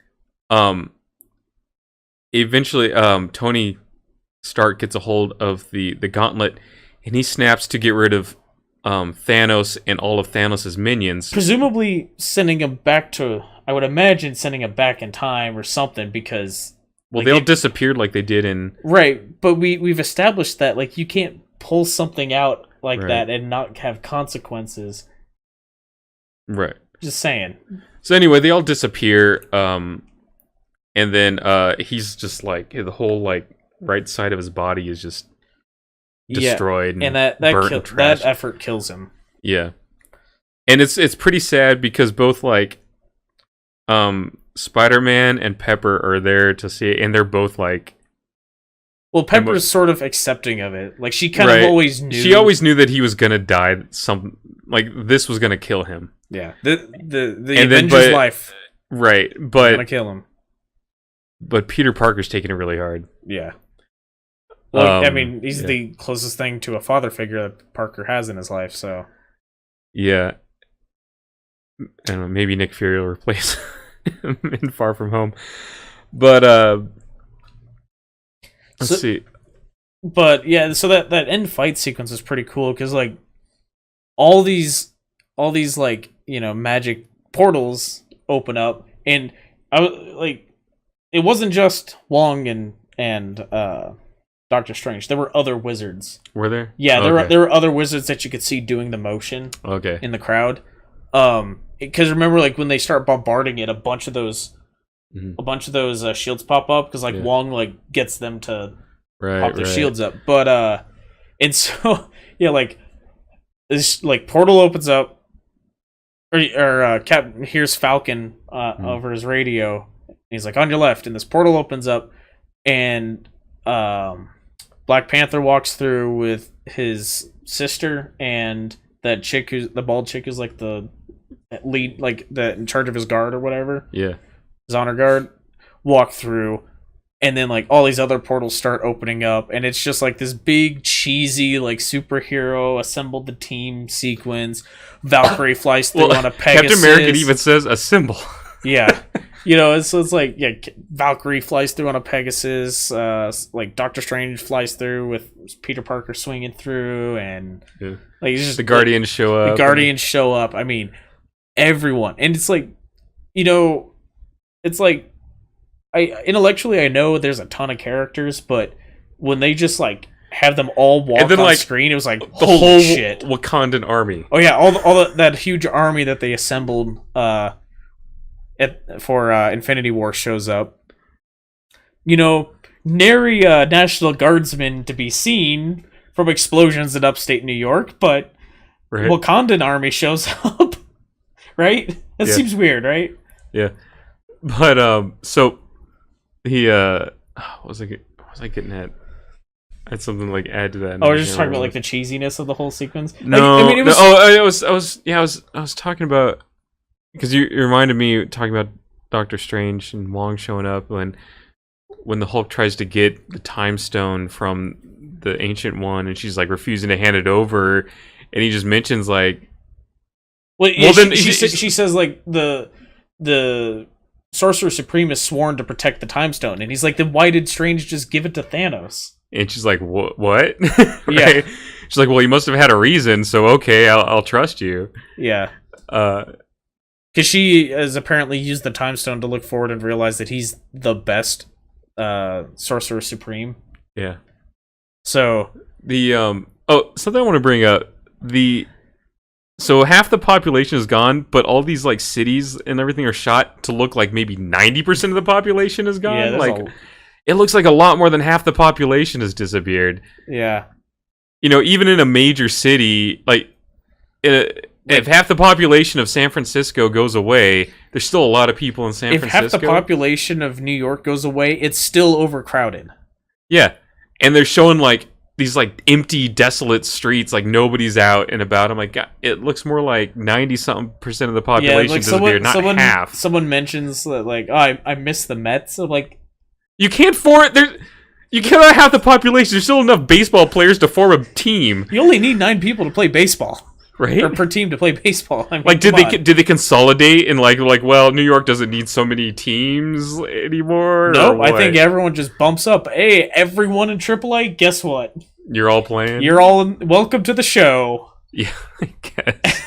eventually Tony Stark gets a hold of the gauntlet, and he snaps to get rid of Thanos and all of Thanos' minions.
Presumably sending him back to... I would imagine sending him back in time or something, because...
Well, they all disappeared like they did in...
Right, but we've established that, like, you can't pull something out like that and not have consequences.
Right.
Just saying.
So anyway, they all disappear, and then he's just like, the whole, like, right side of his body is just destroyed,
and
that
effort kills him.
Yeah. And it's pretty sad, because both, like, Spider-Man and Pepper are there to see it, and they're both like...
Well, Pepper's sort of accepting of it. Like, she kind of always knew.
She always knew that he was gonna die. Like, this was gonna kill him.
Yeah. The Avengers life.
Right, but...
gonna kill him.
But Peter Parker's taking it really hard.
Yeah. Well, I mean, he's the closest thing to a father figure that Parker has in his life, so...
Yeah. I don't know, maybe Nick Fury will replace him in Far From Home. But, let's see.
But, yeah, so that end fight sequence is pretty cool, because, like, all these, like, you know, magic portals open up, and, it wasn't just Wong and Doctor Strange. There were other wizards.
Were there?
Yeah, there were other wizards that you could see doing the motion.
Okay.
In the crowd. Because remember, like, when they start bombarding it, a bunch of those shields pop up because Wong like gets them to pop their shields up. But and so yeah, like this like portal opens up, or Captain hears Falcon over his radio. He's like, on your left, and this portal opens up, and Black Panther walks through with his sister and that chick who's the bald chick who's like the lead, like the in charge of his guard or whatever.
Yeah,
his honor guard walk through, and then like all these other portals start opening up, and it's just like this big cheesy like superhero assembled the team sequence. Valkyrie flies through on a Pegasus.
Captain America even says a symbol.
Yeah. You know, so it's like, yeah, Valkyrie flies through on a Pegasus, like Doctor Strange flies through with Peter Parker swinging through, and like it's just
the Guardians show up.
The Guardians show up. I mean, everyone, and it's like, you know, it's like, intellectually I know there's a ton of characters, but when they just like have them all walk on screen, it was like
the whole shit. Wakandan army.
Oh yeah, all that huge army that they assembled. For Infinity War shows up. You know, nary National Guardsmen to be seen from explosions in upstate New York, but Wakandan army shows up. Right? That seems weird, right?
Yeah. But so he what was I getting at? I had something like add to that.
Oh, we're just talking about like the cheesiness of the whole sequence.
No,
like, I mean, it was...
I was talking about. Because you reminded me talking about Doctor Strange and Wong showing up when the Hulk tries to get the Time Stone from the Ancient One, and she's like refusing to hand it over, and he just mentions like,
she says like the Sorcerer Supreme is sworn to protect the Time Stone, and he's like, then why did Strange just give it to Thanos?
And she's like, what? Yeah, she's like, well, you must have had a reason, so okay, I'll trust you.
Yeah. Because she has apparently used the Time Stone to look forward and realize that he's the best Sorcerer Supreme.
Yeah.
So
the something I want to bring up, so half the population is gone, but all these like cities and everything are shot to look like maybe 90% of the population is gone.
Yeah,
like it looks like a lot more than half the population has disappeared.
Yeah.
You know, even in a major city, like if half the population of San Francisco goes away, there's still a lot of people in San Francisco.
If half the population of New York goes away, it's still overcrowded.
Yeah. And they're showing like these like empty, desolate streets, like nobody's out and about. I'm like, God, it looks more like 90-something% of the population disappeared, not half.
Someone mentions that like, oh, I miss the Mets. I'm like,
you can't you cannot have the population. There's still enough baseball players to form a team.
You only need 9 people to play baseball.
Right?
Or per team to play baseball. I mean,
like, did they consolidate and like, well, New York doesn't need so many teams anymore?
No, I think everyone just bumps up. Hey, everyone in AAA, guess what?
You're all playing?
You're all welcome to the show.
Yeah, I guess.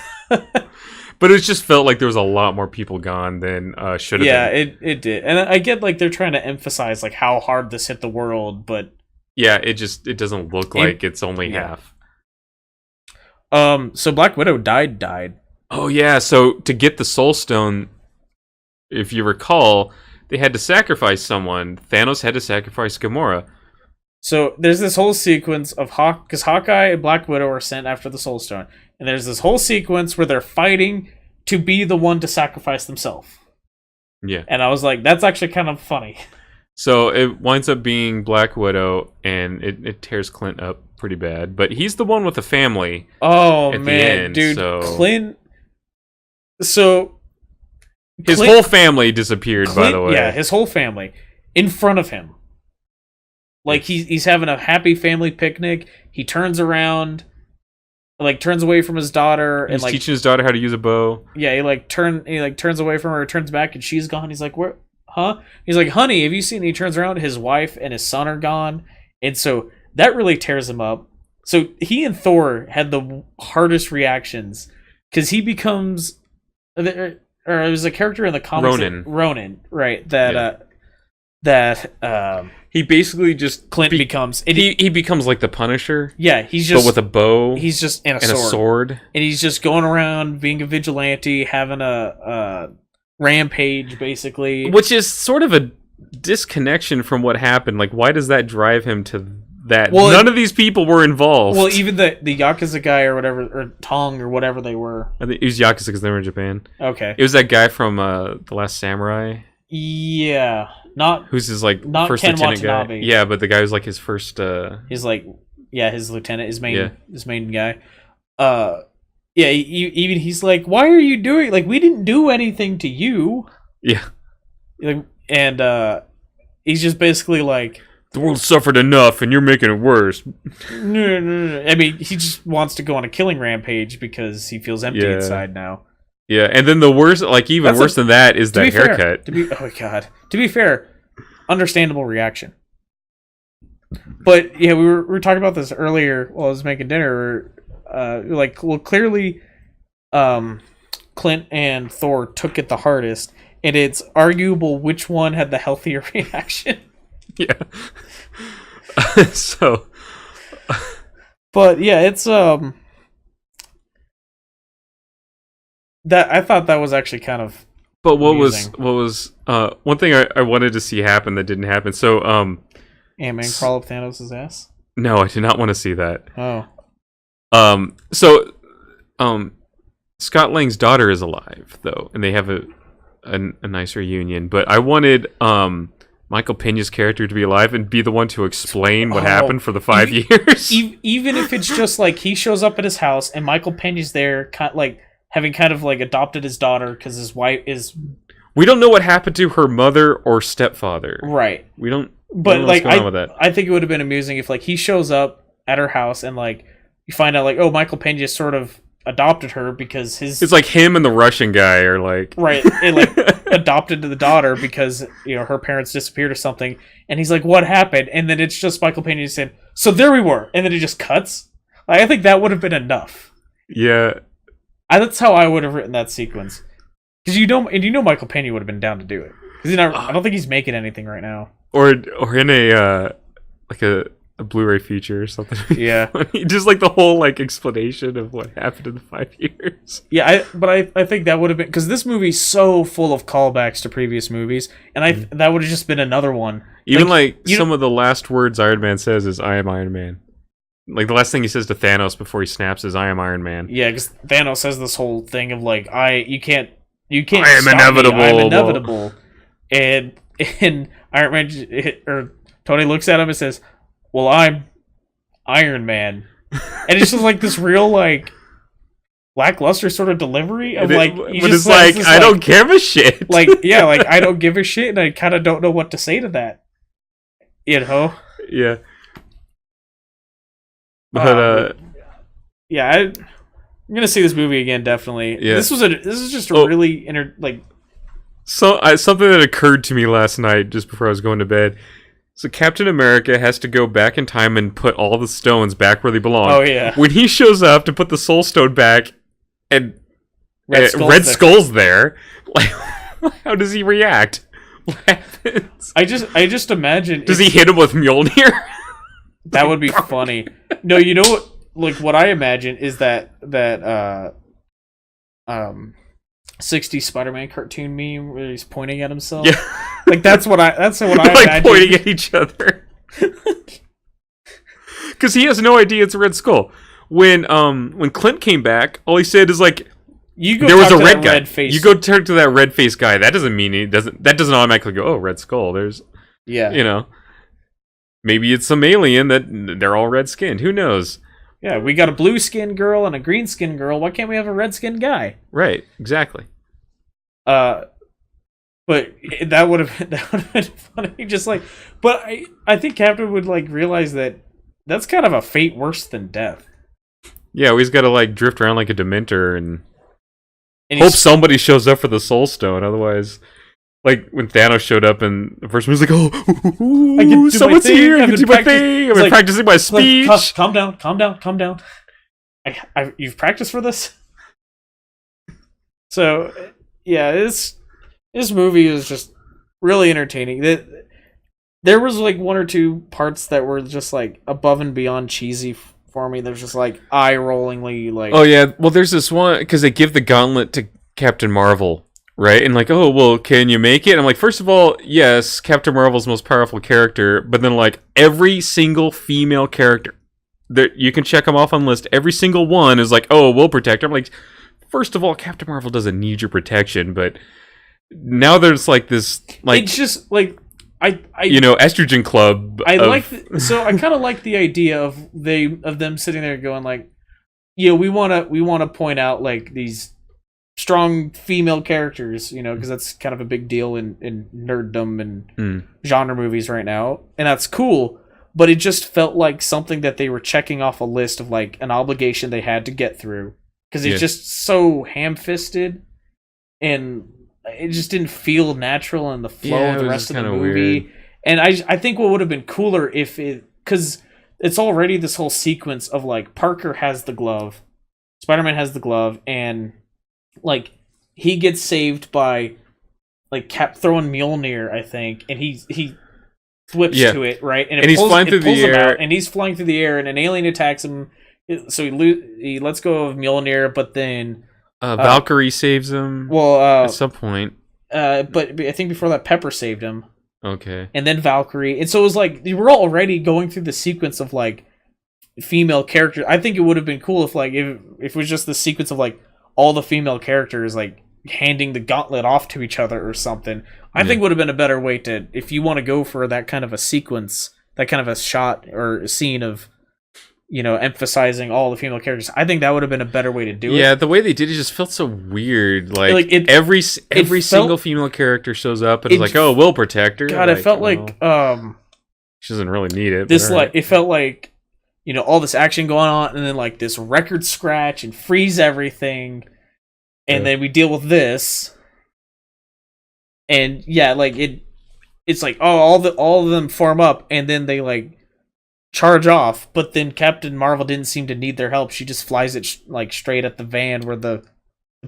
But it just felt like there was a lot more people gone than should have been.
Yeah, it did. And I get like they're trying to emphasize like how hard this hit the world, but
yeah, it doesn't look like it's only half.
So Black Widow died.
Oh yeah, so to get the Soul Stone, if you recall, they had to sacrifice someone. Thanos had to sacrifice Gamora.
So there's this whole sequence of because Hawkeye and Black Widow are sent after the Soul Stone, and there's this whole sequence where they're fighting to be the one to sacrifice themselves.
Yeah.
And I was like, that's actually kind of funny.
So it winds up being Black Widow, and it tears Clint up pretty bad. But he's the one with the family.
Oh,
at the
man,
end,
dude.
so...
Clint... So...
His whole family disappeared, by the way.
Yeah, his whole family. In front of him. Like, he's having a happy family picnic. He turns around... Like, turns away from his daughter.
He's
and like
teaching his daughter how to use a bow.
Yeah, he turns away from her, turns back, and she's gone. He's like, "Where? Huh?" He's like, "Honey, have you seen?" He turns around, his wife and his son are gone, and so that really tears him up. So he and Thor had the hardest reactions because he becomes, or it was a character in the comics, Ronan, right?
He basically just
Clint becomes.
He becomes like the Punisher.
Yeah, he's just,
but with a bow.
He's just and a
sword,
and he's just going around being a vigilante, having a rampage, basically.
Which is sort of a disconnection from what happened. Like, why does that drive him to that? Well, none of these people were involved.
Well, even the Yakuza guy or whatever, or Tong or whatever they were.
I think it was Yakuza because they were in Japan.
Okay,
it was that guy from The Last Samurai.
Yeah.
Who's his like
not
first
Ken
lieutenant
Watanabe.
guy? Yeah, but the guy who's like his first.
He's like, his lieutenant, his main guy. Even he's like, why are you doing? Like, we didn't do anything to you.
Yeah.
And he's just basically like,
the world suffered enough, and you're making it worse.
No. I mean, he just wants to go on a killing rampage because he feels empty inside now.
Yeah, and then the worst, like even worse than that, is that haircut.
Oh god. To be fair, understandable reaction. But yeah, we were talking about this earlier while I was making dinner. Clearly, Clint and Thor took it the hardest, and it's arguable which one had the healthier reaction.
Yeah. So.
But yeah, it's that I thought that was actually kind of.
But what was one thing I wanted to see happen that didn't happen? So
Ant-Man crawl up Thanos' ass?
No, I did not want to see that.
Oh.
Scott Lang's daughter is alive though, and they have a nice reunion. But I wanted Michael Peña's character to be alive and be the one to explain what happened for the 5 years.
Even if it's just like he shows up at his house and Michael Peña's there, having kind of like adopted his daughter because his wife is.
We don't know what happened to her mother or stepfather.
Right.
We don't.
But
know
like,
what's going on with that.
I think it would have been amusing if like he shows up at her house and like you find out like, oh, Michael Peña sort of adopted her because it's
like him and the Russian guy are like
right. And like adopted the daughter because her parents disappeared or something, and he's like, what happened? And then it's just Michael Peña saying, so there we were, and then it just cuts. I think that would have been enough.
Yeah.
That's how I would have written that sequence. Because Michael Peña would have been down to do it. Because I don't think he's making anything right now.
Or in a Blu-ray feature or something.
Yeah.
Just like the whole like explanation of what happened in the 5 years.
Yeah, I think that would have been because this movie's so full of callbacks to previous movies, and that would have just been another one.
Even some of the last words Iron Man says is "I am Iron Man." Like the last thing he says to Thanos before he snaps is "I am Iron Man."
Yeah, because Thanos has this whole thing of like you can't.
I am inevitable.
I'm inevitable, and Iron Man or Tony looks at him and says, well, I'm Iron Man. And it's just like this real like lackluster sort of delivery of like
it's like I don't give a shit.
Like I don't give a shit and I kind of don't know what to say to that. Yeah.
But
I'm gonna see this movie again definitely.
Yeah.
This is just a really
something that occurred to me last night just before I was going to bed. So Captain America has to go back in time and put all the stones back where they belong.
Oh yeah.
When he shows up to put the Soul Stone back, and Red Skull's there, like, how does he react? What happens?
I just imagine.
Does he hit him with Mjolnir?
That would be funny. No, you know what? Like what I imagine is that 60s Spider-Man cartoon meme where he's pointing at himself.
Yeah.
Like that's what I like
imagine. Pointing at each other. Because he has no idea it's a Red Skull. When Clint came back, all he said is like,
You go
there was
talk
a
to
red
that
guy.
red face.
You go talk to that red face guy. That doesn't mean that doesn't automatically go, oh, Red Skull. There's,
Yeah.
Maybe it's some alien that they're all red skinned. Who knows?
Yeah, we got a blue skinned girl and a green skinned girl. Why can't we have a red skinned guy?
Right. Exactly.
But that would have been funny. Just like, but I think Captain would like realize that that's kind of a fate worse than death.
Yeah, we just got to like drift around like a Dementor and
And
hope somebody shows up for the Soul Stone. Otherwise, like when Thanos showed up and the first one was like, "Oh, someone's here! I can do my thing! I've been practicing my speech."
Like, calm down. You've practiced for this. So, yeah, this movie is just really entertaining. There was like one or two parts that were just like above and beyond cheesy for me. There's just like eye-rollingly like.
Oh yeah, well there's this one because they give the gauntlet to Captain Marvel, right? And like, oh well, can you make it? And I'm like, first of all, yes, Captain Marvel's the most powerful character, but then like every single female character that you can check them off on the list, every single one is like, oh, we'll protect her. I'm like, first of all, Captain Marvel doesn't need your protection, but now there's like this like
it's just like. I
estrogen club.
I kind of like the idea of them sitting there going like, we want to point out like these strong female characters, because that's kind of a big deal in nerddom and genre movies right now, and that's cool. But it just felt like something that they were checking off a list of like an obligation they had to get through because it's just so ham-fisted and. It just didn't feel natural in the flow of the rest of the movie. Weird. And I think what would have been cooler if because it's already this whole sequence of like Parker has the glove, Spider-Man has the glove, and like he gets saved by like Cap throwing Mjolnir, I think, and he flips to it, right? And
he's flying through the air,
and he's flying through the air, and an alien attacks him, so he lets go of Mjolnir, but then.
Valkyrie saves him.
Well,
at some point.
But I think before that, Pepper saved him.
Okay.
And then Valkyrie, and so it was like we're already going through the sequence of like female characters. I think it would have been cool if like if it was just the sequence of like all the female characters like handing the gauntlet off to each other or something. I think would have been a better way to if you want to go for that kind of a sequence, that kind of a shot or a scene of. Emphasizing all the female characters. I think that would have been a better way to do it.
Yeah, the way they did it just felt so weird. Like every single female character shows up and is like, "Oh, we'll protect her."
God, it felt like
she doesn't really need it.
This it felt like all this action going on, and then like this record scratch and freeze everything, and then we deal with this, and it's like all of them form up, and then they like. Charge off, but then Captain Marvel didn't seem to need their help. She just flies it straight at the van where the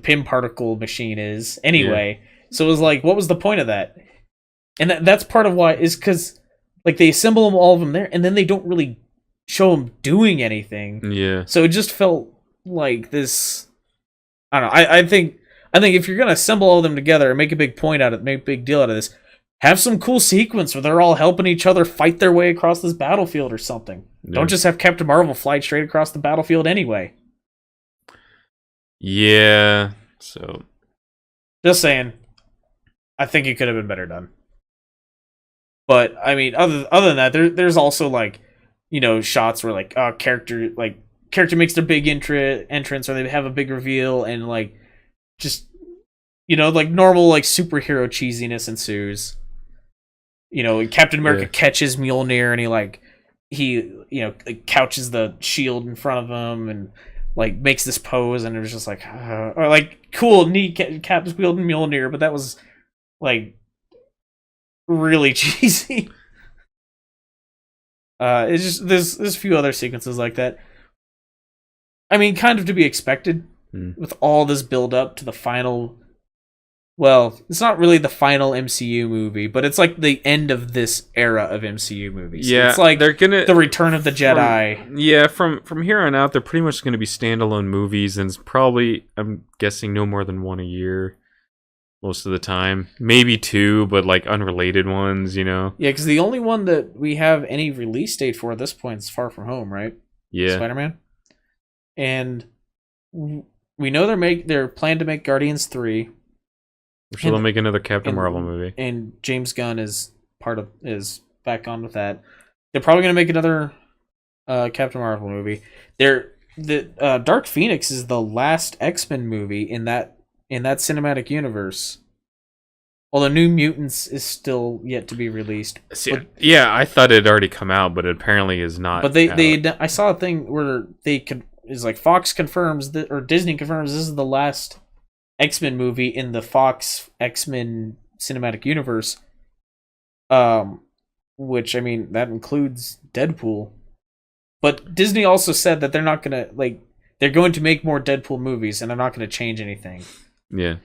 Pym particle machine is. Anyway, so it was like, what was the point of that? And that's part of why is because like they assemble them all of them there, and then they don't really show them doing anything.
Yeah.
So it just felt like this. I don't know. I think if you're gonna assemble all of them together and make a big point out of it, make a big deal out of this. Have some cool sequence where they're all helping each other fight their way across this battlefield or something. Yeah. Don't just have Captain Marvel fly straight across the battlefield anyway.
Yeah, so...
Just saying. I think it could have been better done. But, I mean, other than that, there's also, like, shots where, like, character makes their big entrance or they have a big reveal and, like, just, like, normal, like, superhero cheesiness ensues. Captain America catches Mjolnir and he couches the shield in front of him and like makes this pose and it was just like or like cool neat Cap's wielding Mjolnir, but that was like really cheesy. It's just there's a few other sequences like that. I mean, kind of to be expected with all this build up to the final. Well, it's not really the final MCU movie, but it's like the end of this era of MCU movies.
Yeah,
it's like
they're gonna
the Return of the Jedi.
From here on out, they're pretty much going to be standalone movies, and it's probably, I'm guessing, no more than one a year, most of the time. Maybe two, but like unrelated ones, Yeah,
because the only one that we have any release date for at this point is Far From Home, right?
Yeah,
Spider-Man, and we know they're planning to make Guardians 3.
I'm sure they'll make another Captain Marvel movie.
And James Gunn is back on with that. They're probably going to make another Captain Marvel movie. Dark Phoenix is the last X-Men movie in that cinematic universe. Although New Mutants is still yet to be released.
Yeah, I thought it had already come out, but it apparently is not.
But I saw a thing where Fox confirms that, or Disney confirms this is the last X-Men movie in the Fox X-Men cinematic universe. Which, I mean, that includes Deadpool. But Disney also said that they're not gonna they're going to make more Deadpool movies and they're not going to change anything.
Yeah.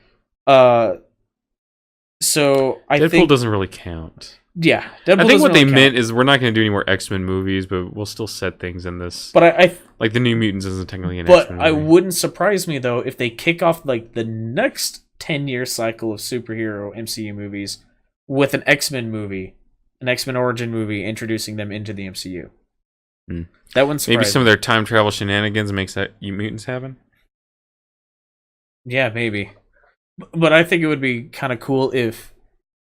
So I
Deadpool
think
doesn't really count.
Yeah,
Deadpool I think what they meant is we're not going to do any more X-Men movies, but we'll still set things in this.
But I
like the New Mutants isn't technically an X-Men movie.
But I wouldn't surprise me though if they kick off the next 10-year cycle of superhero MCU movies with an X-Men movie, an X-Men origin movie, introducing them into the MCU. That wouldn't surprise
Maybe some
me.
of their time travel shenanigans makes that New Mutants happen.
Yeah, maybe. But I think it would be kind of cool if,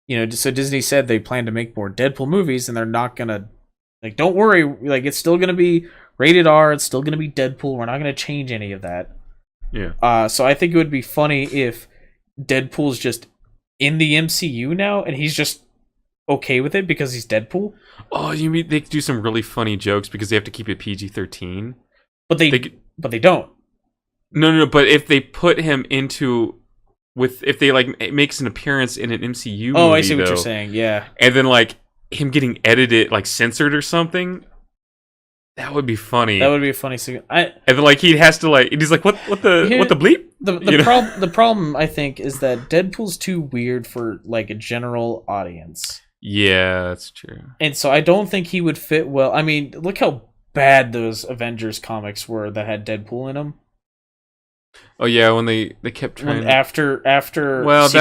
so Disney said they plan to make more Deadpool movies, and they're not gonna, don't worry, it's still gonna be rated R, it's still gonna be Deadpool, we're not gonna change any of that.
Yeah.
So I think it would be funny if Deadpool's just in the MCU now, and he's just okay with it because he's Deadpool.
Oh, you mean they do some really funny jokes because they have to keep it PG-13?
But they don't.
No, but if they put him into... if they makes an appearance in an MCU movie,
I see what you're saying. Yeah,
and then him getting edited, censored or something, that would be funny.
That would be a funny scene.
And then he has to and he's like, what the bleep?
The problem I think is that Deadpool's too weird for a general audience.
Yeah, that's true.
And so I don't think he would fit well. I mean, look how bad those Avengers comics were that had Deadpool in them.
Oh yeah, when they kept trying
after
Secret
Wars.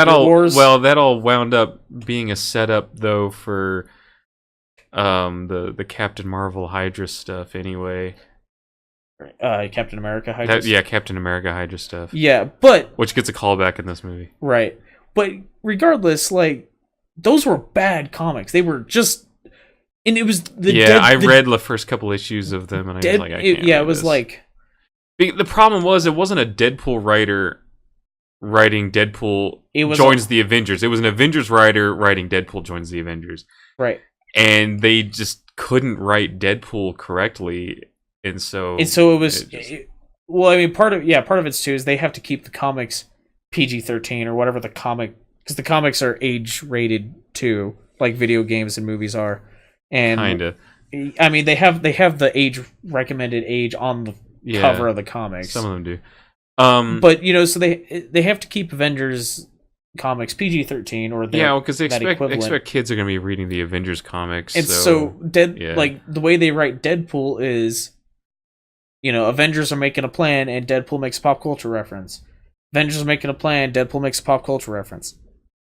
That all wound up being a setup though for the Captain Marvel Hydra stuff anyway.
Captain America Hydra.
Captain America Hydra stuff.
Yeah, but
which gets a callback in this movie.
Right. But regardless, those were bad comics. They were just, and it was
I read the first couple issues of them, and I was like, I can't.
It was
this. The problem was it wasn't a Deadpool writer writing Deadpool joins the Avengers. It was an Avengers writer writing Deadpool joins the Avengers.
Right.
And they just couldn't write Deadpool correctly, and so
it was. Part of it's too is they have to keep the comics PG-13 or whatever the comic, because the comics are age rated too, like video games and movies are, and
kinda.
I mean, they have the age recommended age on the cover of the comics.
Some of them do.
But so they have to keep Avengers comics PG-13 or
because they expect kids are going to be reading the Avengers comics.
And so the way they write Deadpool is, Avengers are making a plan and Deadpool makes a pop culture reference. Avengers are making a plan, Deadpool makes a pop culture reference,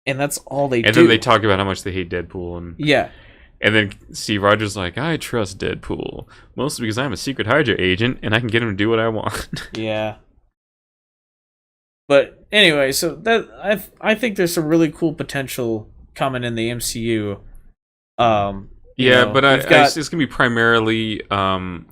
and that's all they do.
And then they talk about how much they hate Deadpool and
yeah.
And then Steve Rogers like, I trust Deadpool, mostly because I'm a secret Hydra agent and I can get him to do what I want.
Yeah. But anyway, so that I think there's some really cool potential coming in the MCU.
It's gonna be primarily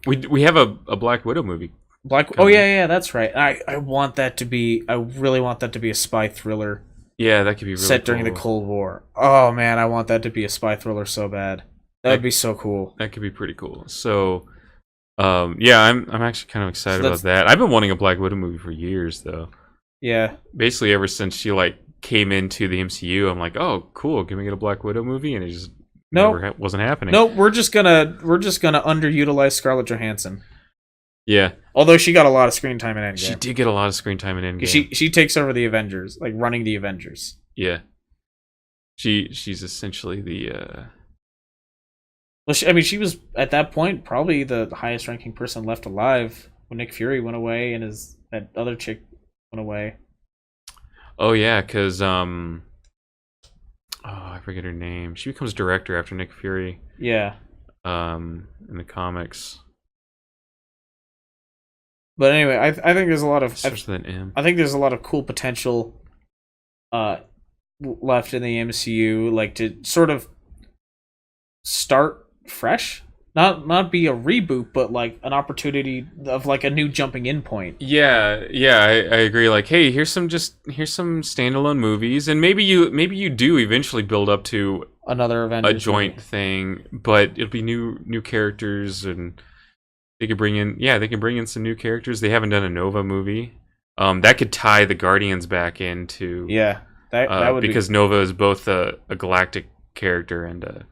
we have a Black Widow movie.
That's right. I want that to be. I really want that to be a spy thriller.
Yeah, that could be really
set during the Cold War. Oh man, I want that to be a spy thriller so bad. That'd be so cool.
That could be pretty cool. So, I'm actually kind of excited about that. I've been wanting a Black Widow movie for years, though.
Yeah.
Basically, ever since she came into the MCU, I'm like, oh, cool. Can we get a Black Widow movie? And it just wasn't happening.
No, we're just gonna underutilize Scarlett Johansson.
Yeah.
Although she got a lot of screen time in Endgame.
She did get a lot of screen time in Endgame.
She takes over the Avengers, running the Avengers.
Yeah. She's essentially the
Well, she was at that point probably the highest ranking person left alive when Nick Fury went away and that other chick went away.
Oh yeah, because I forget her name. She becomes director after Nick Fury.
Yeah.
In the comics.
But anyway, I think there's a lot of
Starts with an M.
I think there's a lot of cool potential left in the MCU, like to sort of start fresh. Not be a reboot, but like an opportunity of like a new jumping in point.
Yeah, I agree. Like, hey, here's some standalone movies, and maybe you do eventually build up to
Another Avengers
a joint thing, but it'll be new characters, and they could bring in some new characters. They haven't done a Nova movie. That could tie the Guardians back into
that would
because Nova is both a galactic character and a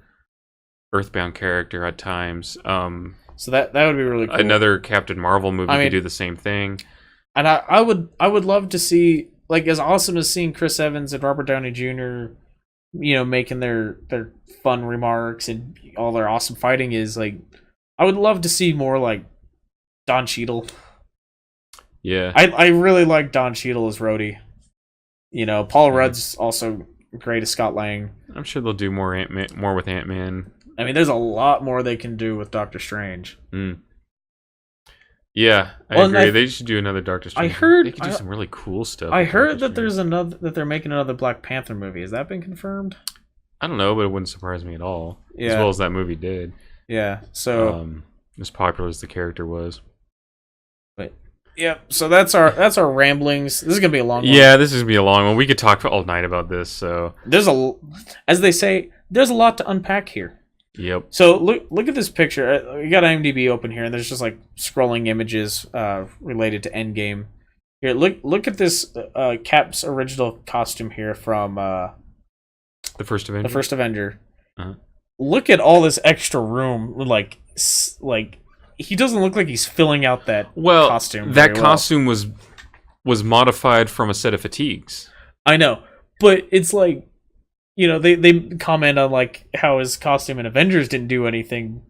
Earthbound character at times.
So that would be really cool.
Another Captain Marvel movie could do the same thing.
And I would love to see, like, as awesome as seeing Chris Evans and Robert Downey Jr., making their fun remarks and all their awesome fighting is, like, I would love to see more like Don Cheadle.
Yeah.
I really like Don Cheadle as Rhodey. Paul Rudd's also great as Scott Lang.
I'm sure they'll do more with Ant-Man.
I mean, there's a lot more they can do with Doctor Strange.
Yeah, I agree. They should do another Doctor Strange.
I heard
they could do some really cool stuff.
I heard that they're making another Black Panther movie. Has that been confirmed?
I don't know, but it wouldn't surprise me at all.
Yeah.
As well as that movie did.
Yeah. So
as popular as the character was.
But yeah, so that's our ramblings. This is gonna be a long one.
Yeah, this is gonna be a long one. We could talk for all night about this. So
as they say, there's a lot to unpack here.
Yep.
So look at this picture. We got IMDb open here, and there's just like scrolling images related to Endgame. Here, look at this Cap's original costume here from
the first Avenger.
The first Avenger.
Uh-huh.
Look at all this extra room. Like he doesn't look like he's filling out that costume.
That costume was modified from a set of fatigues.
I know, but it's like, they comment on like how his costume in Avengers didn't do anything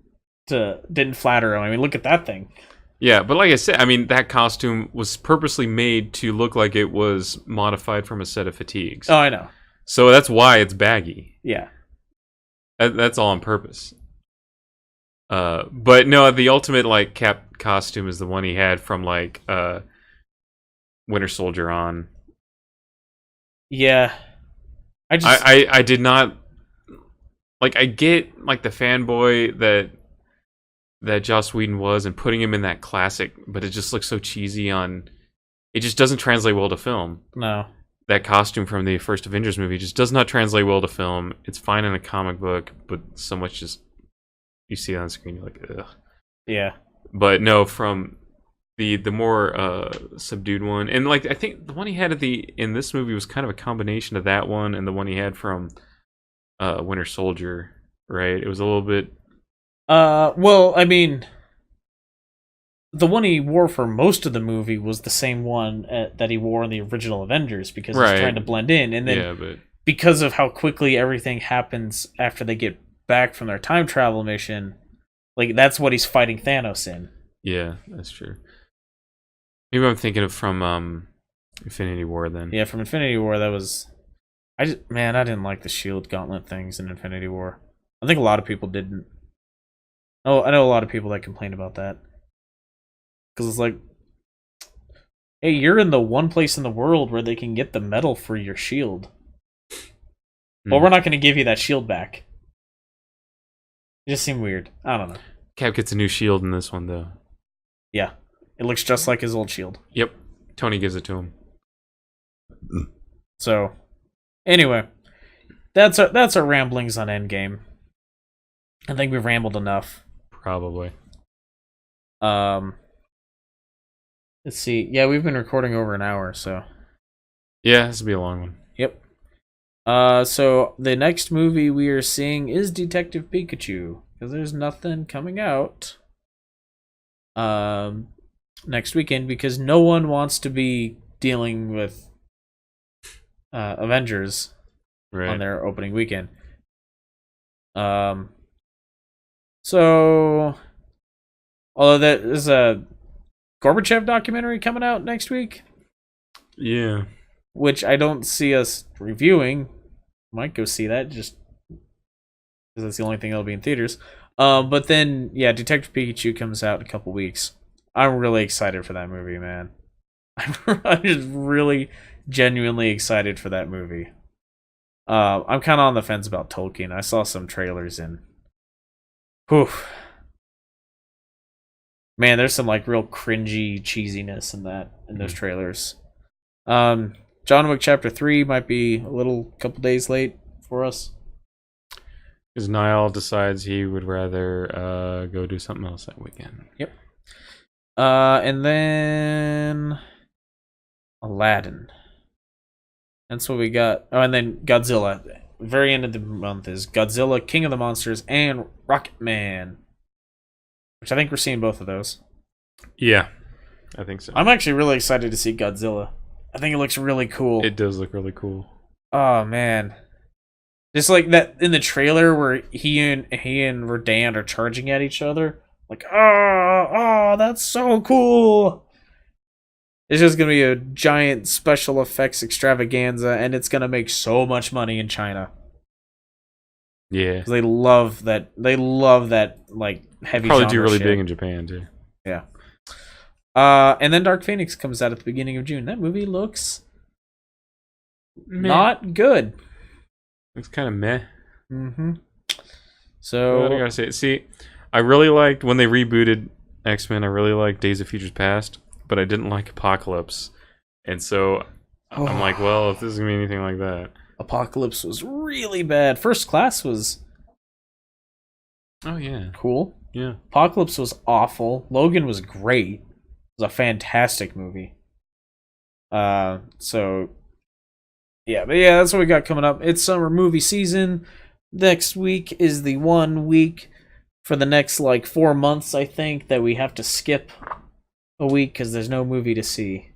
didn't flatter him. I mean, look at that thing.
Yeah, but like I said, I mean, that costume was purposely made to look like it was modified from a set of fatigues.
Oh, I know.
So that's why it's baggy.
Yeah.
That's all on purpose. But no, the ultimate like Cap costume is the one he had from like Winter Soldier on.
Yeah.
I did not like. I get like the fanboy that Joss Whedon was, and putting him in that classic, but it just looks so cheesy on. It just doesn't translate well to film.
No.
That costume from the first Avengers movie just does not translate well to film. It's fine in a comic book, but so much just you see it on screen, you're like, ugh.
Yeah.
But no, from the more subdued one, and like I think the one he had in this movie was kind of a combination of that one and the one he had from Winter Soldier, right? It was a little bit.
Well, I mean, the one he wore for most of the movie was the same one that he wore in the original Avengers because he's trying to blend in, and then because of how quickly everything happens after they get back from their time travel mission, like that's what he's fighting Thanos in.
Yeah, that's true. Maybe I'm thinking of from Infinity War then.
Yeah, from Infinity War, that was. I didn't like the shield gauntlet things in Infinity War. I think a lot of people didn't. Oh, I know a lot of people that complain about that. Because it's like, hey, you're in the one place in the world where they can get the metal for your shield. Well, we're not going to give you that shield back. It just seemed weird. I don't know.
Cap gets a new shield in this one, though.
Yeah. It looks just like his old shield.
Yep. Tony gives it to him.
So, anyway, that's our ramblings on Endgame. I think we've rambled enough.
Probably.
Let's see. Yeah, we've been recording over an hour, so.
Yeah, this will be a long one.
Yep. So the next movie we are seeing is Detective Pikachu, because there's nothing coming out next weekend because no one wants to be dealing with Avengers on their opening weekend. So, although there's a Gorbachev documentary coming out next week.
Yeah.
Which I don't see us reviewing. Might go see that just because that's the only thing that'll be in theaters. But then, yeah, Detective Pikachu comes out in a couple weeks. I'm really excited for that movie, man. I'm just really genuinely excited for that movie. I'm kind of on the fence about Tolkien. I saw some trailers and, whew, man, there's some like real cringy cheesiness in those trailers. John Wick Chapter 3 might be a couple days late for us.
Because Niall decides he would rather go do something else that weekend.
Yep. And then Aladdin. That's what we got. Oh, and then Godzilla. Very end of the month is Godzilla, King of the Monsters, and Rocket Man. Which I think we're seeing both of those.
Yeah, I think so.
I'm actually really excited to see Godzilla. I think it looks really cool.
It does look really cool.
Oh, man. Just like that in the trailer where he and Rodan are charging at each other. Like, oh, that's so cool. It's just going to be a giant special effects extravaganza, and it's going to make so much money in China.
Yeah.
They love that, like, heavy
Probably
genre
do really
shit.
big in Japan, too.
Yeah. And then Dark Phoenix comes out at the beginning of June. That movie looks not good.
Looks kind of meh.
Mm-hmm. So
What I gotta say, see, I really liked when they rebooted X-Men. I really liked Days of Futures Past, but I didn't like Apocalypse, and so I'm like, well, if this is gonna be anything like that,
Apocalypse was really bad. First Class was
oh yeah,
cool.
yeah.
Apocalypse was awful. Logan was great. It was a fantastic movie. So yeah, but yeah, that's what we got coming up. It's summer movie season. Next week is the 1 week for the next like 4 months, I think, that we have to skip a week because there's no movie to see.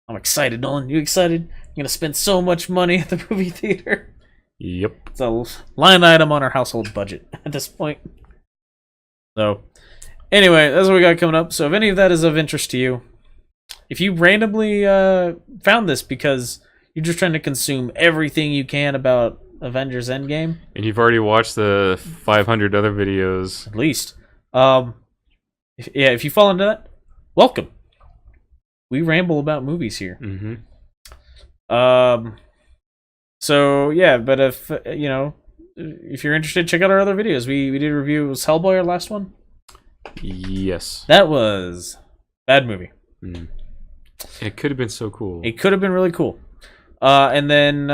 I'm excited, Nolan. You excited? You're gonna spend so much money at the movie theater.
Yep.
It's a line item on our household budget at this point. So, anyway, that's what we got coming up. So, if any of that is of interest to you, if you randomly found this because you're just trying to consume everything you can about Avengers Endgame,
And you've already watched the 500 other videos.
at least, if you fall into that, welcome. We ramble about movies here.
Mm-hmm.
So yeah, but if if you're interested, check out our other videos. We did a review. Was Hellboy our last one?
Yes.
That was bad movie.
Mm. It could have been so cool.
It could have been really cool. And then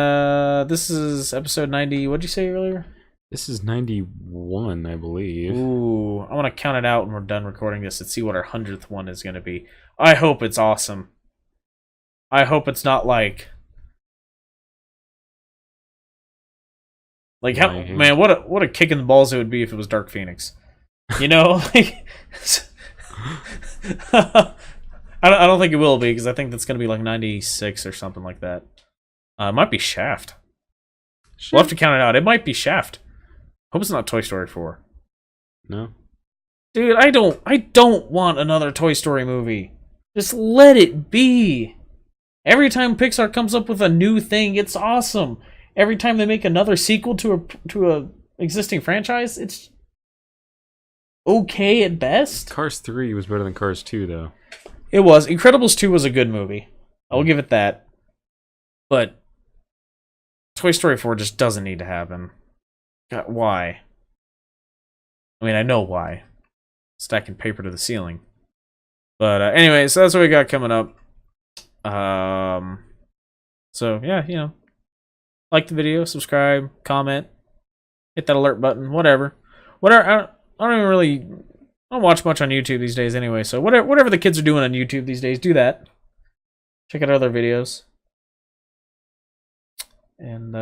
this is episode 90. What'd you say earlier?
This is 91, I believe.
Ooh, I want to count it out when we're done recording this and see what our 100th one is going to be. I hope it's awesome. I hope it's not like how, man, what a kick in the balls it would be if it was Dark Phoenix. You know, like I don't think it will be because I think that's going to be like 96 or something like that. It might be Shaft. We'll have to count it out. It might be Shaft. Hope it's not Toy Story 4.
No.
Dude, I don't want another Toy Story movie. Just let it be. Every time Pixar comes up with a new thing, it's awesome. Every time they make another sequel to a existing franchise, it's okay at best.
Cars 3 was better than Cars 2, though.
It was. Incredibles 2 was a good movie. I will give it that. But Toy Story 4 just doesn't need to happen. God, why? I mean, I know why. Stacking paper to the ceiling. But anyway, so that's what we got coming up. So yeah, like the video, subscribe, comment, hit that alert button, whatever. I don't watch much on YouTube these days anyway, so whatever the kids are doing on YouTube these days, do that. Check out other videos. And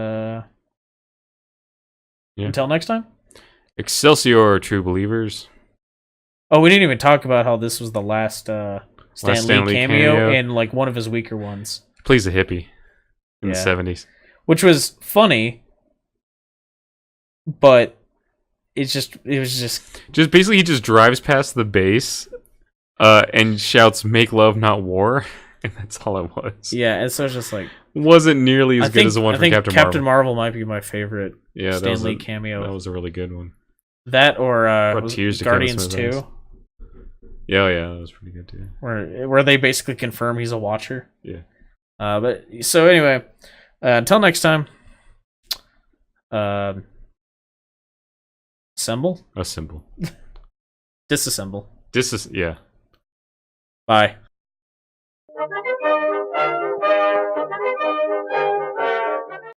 until next time.
Excelsior, true believers.
Oh, we didn't even talk about how this was the last Stan Lee cameo and like one of his weaker ones.
Plays a hippie in the 70s.
Which was funny, but it was just
basically he just drives past the base and shouts "Make love, not war," and that's all it was.
Yeah, and so it's just like
wasn't nearly as good as the one from Captain Marvel.
Captain Marvel might be my favorite Stan Lee cameo.
That was a really good one.
That or
Tears to
Guardians
Kevin Smith's
2.
Yeah, that was pretty good too.
where they basically confirm he's a Watcher.
Yeah.
But so anyway, until next time. Assemble?
Assemble.
Disassemble.
Yeah.
Bye.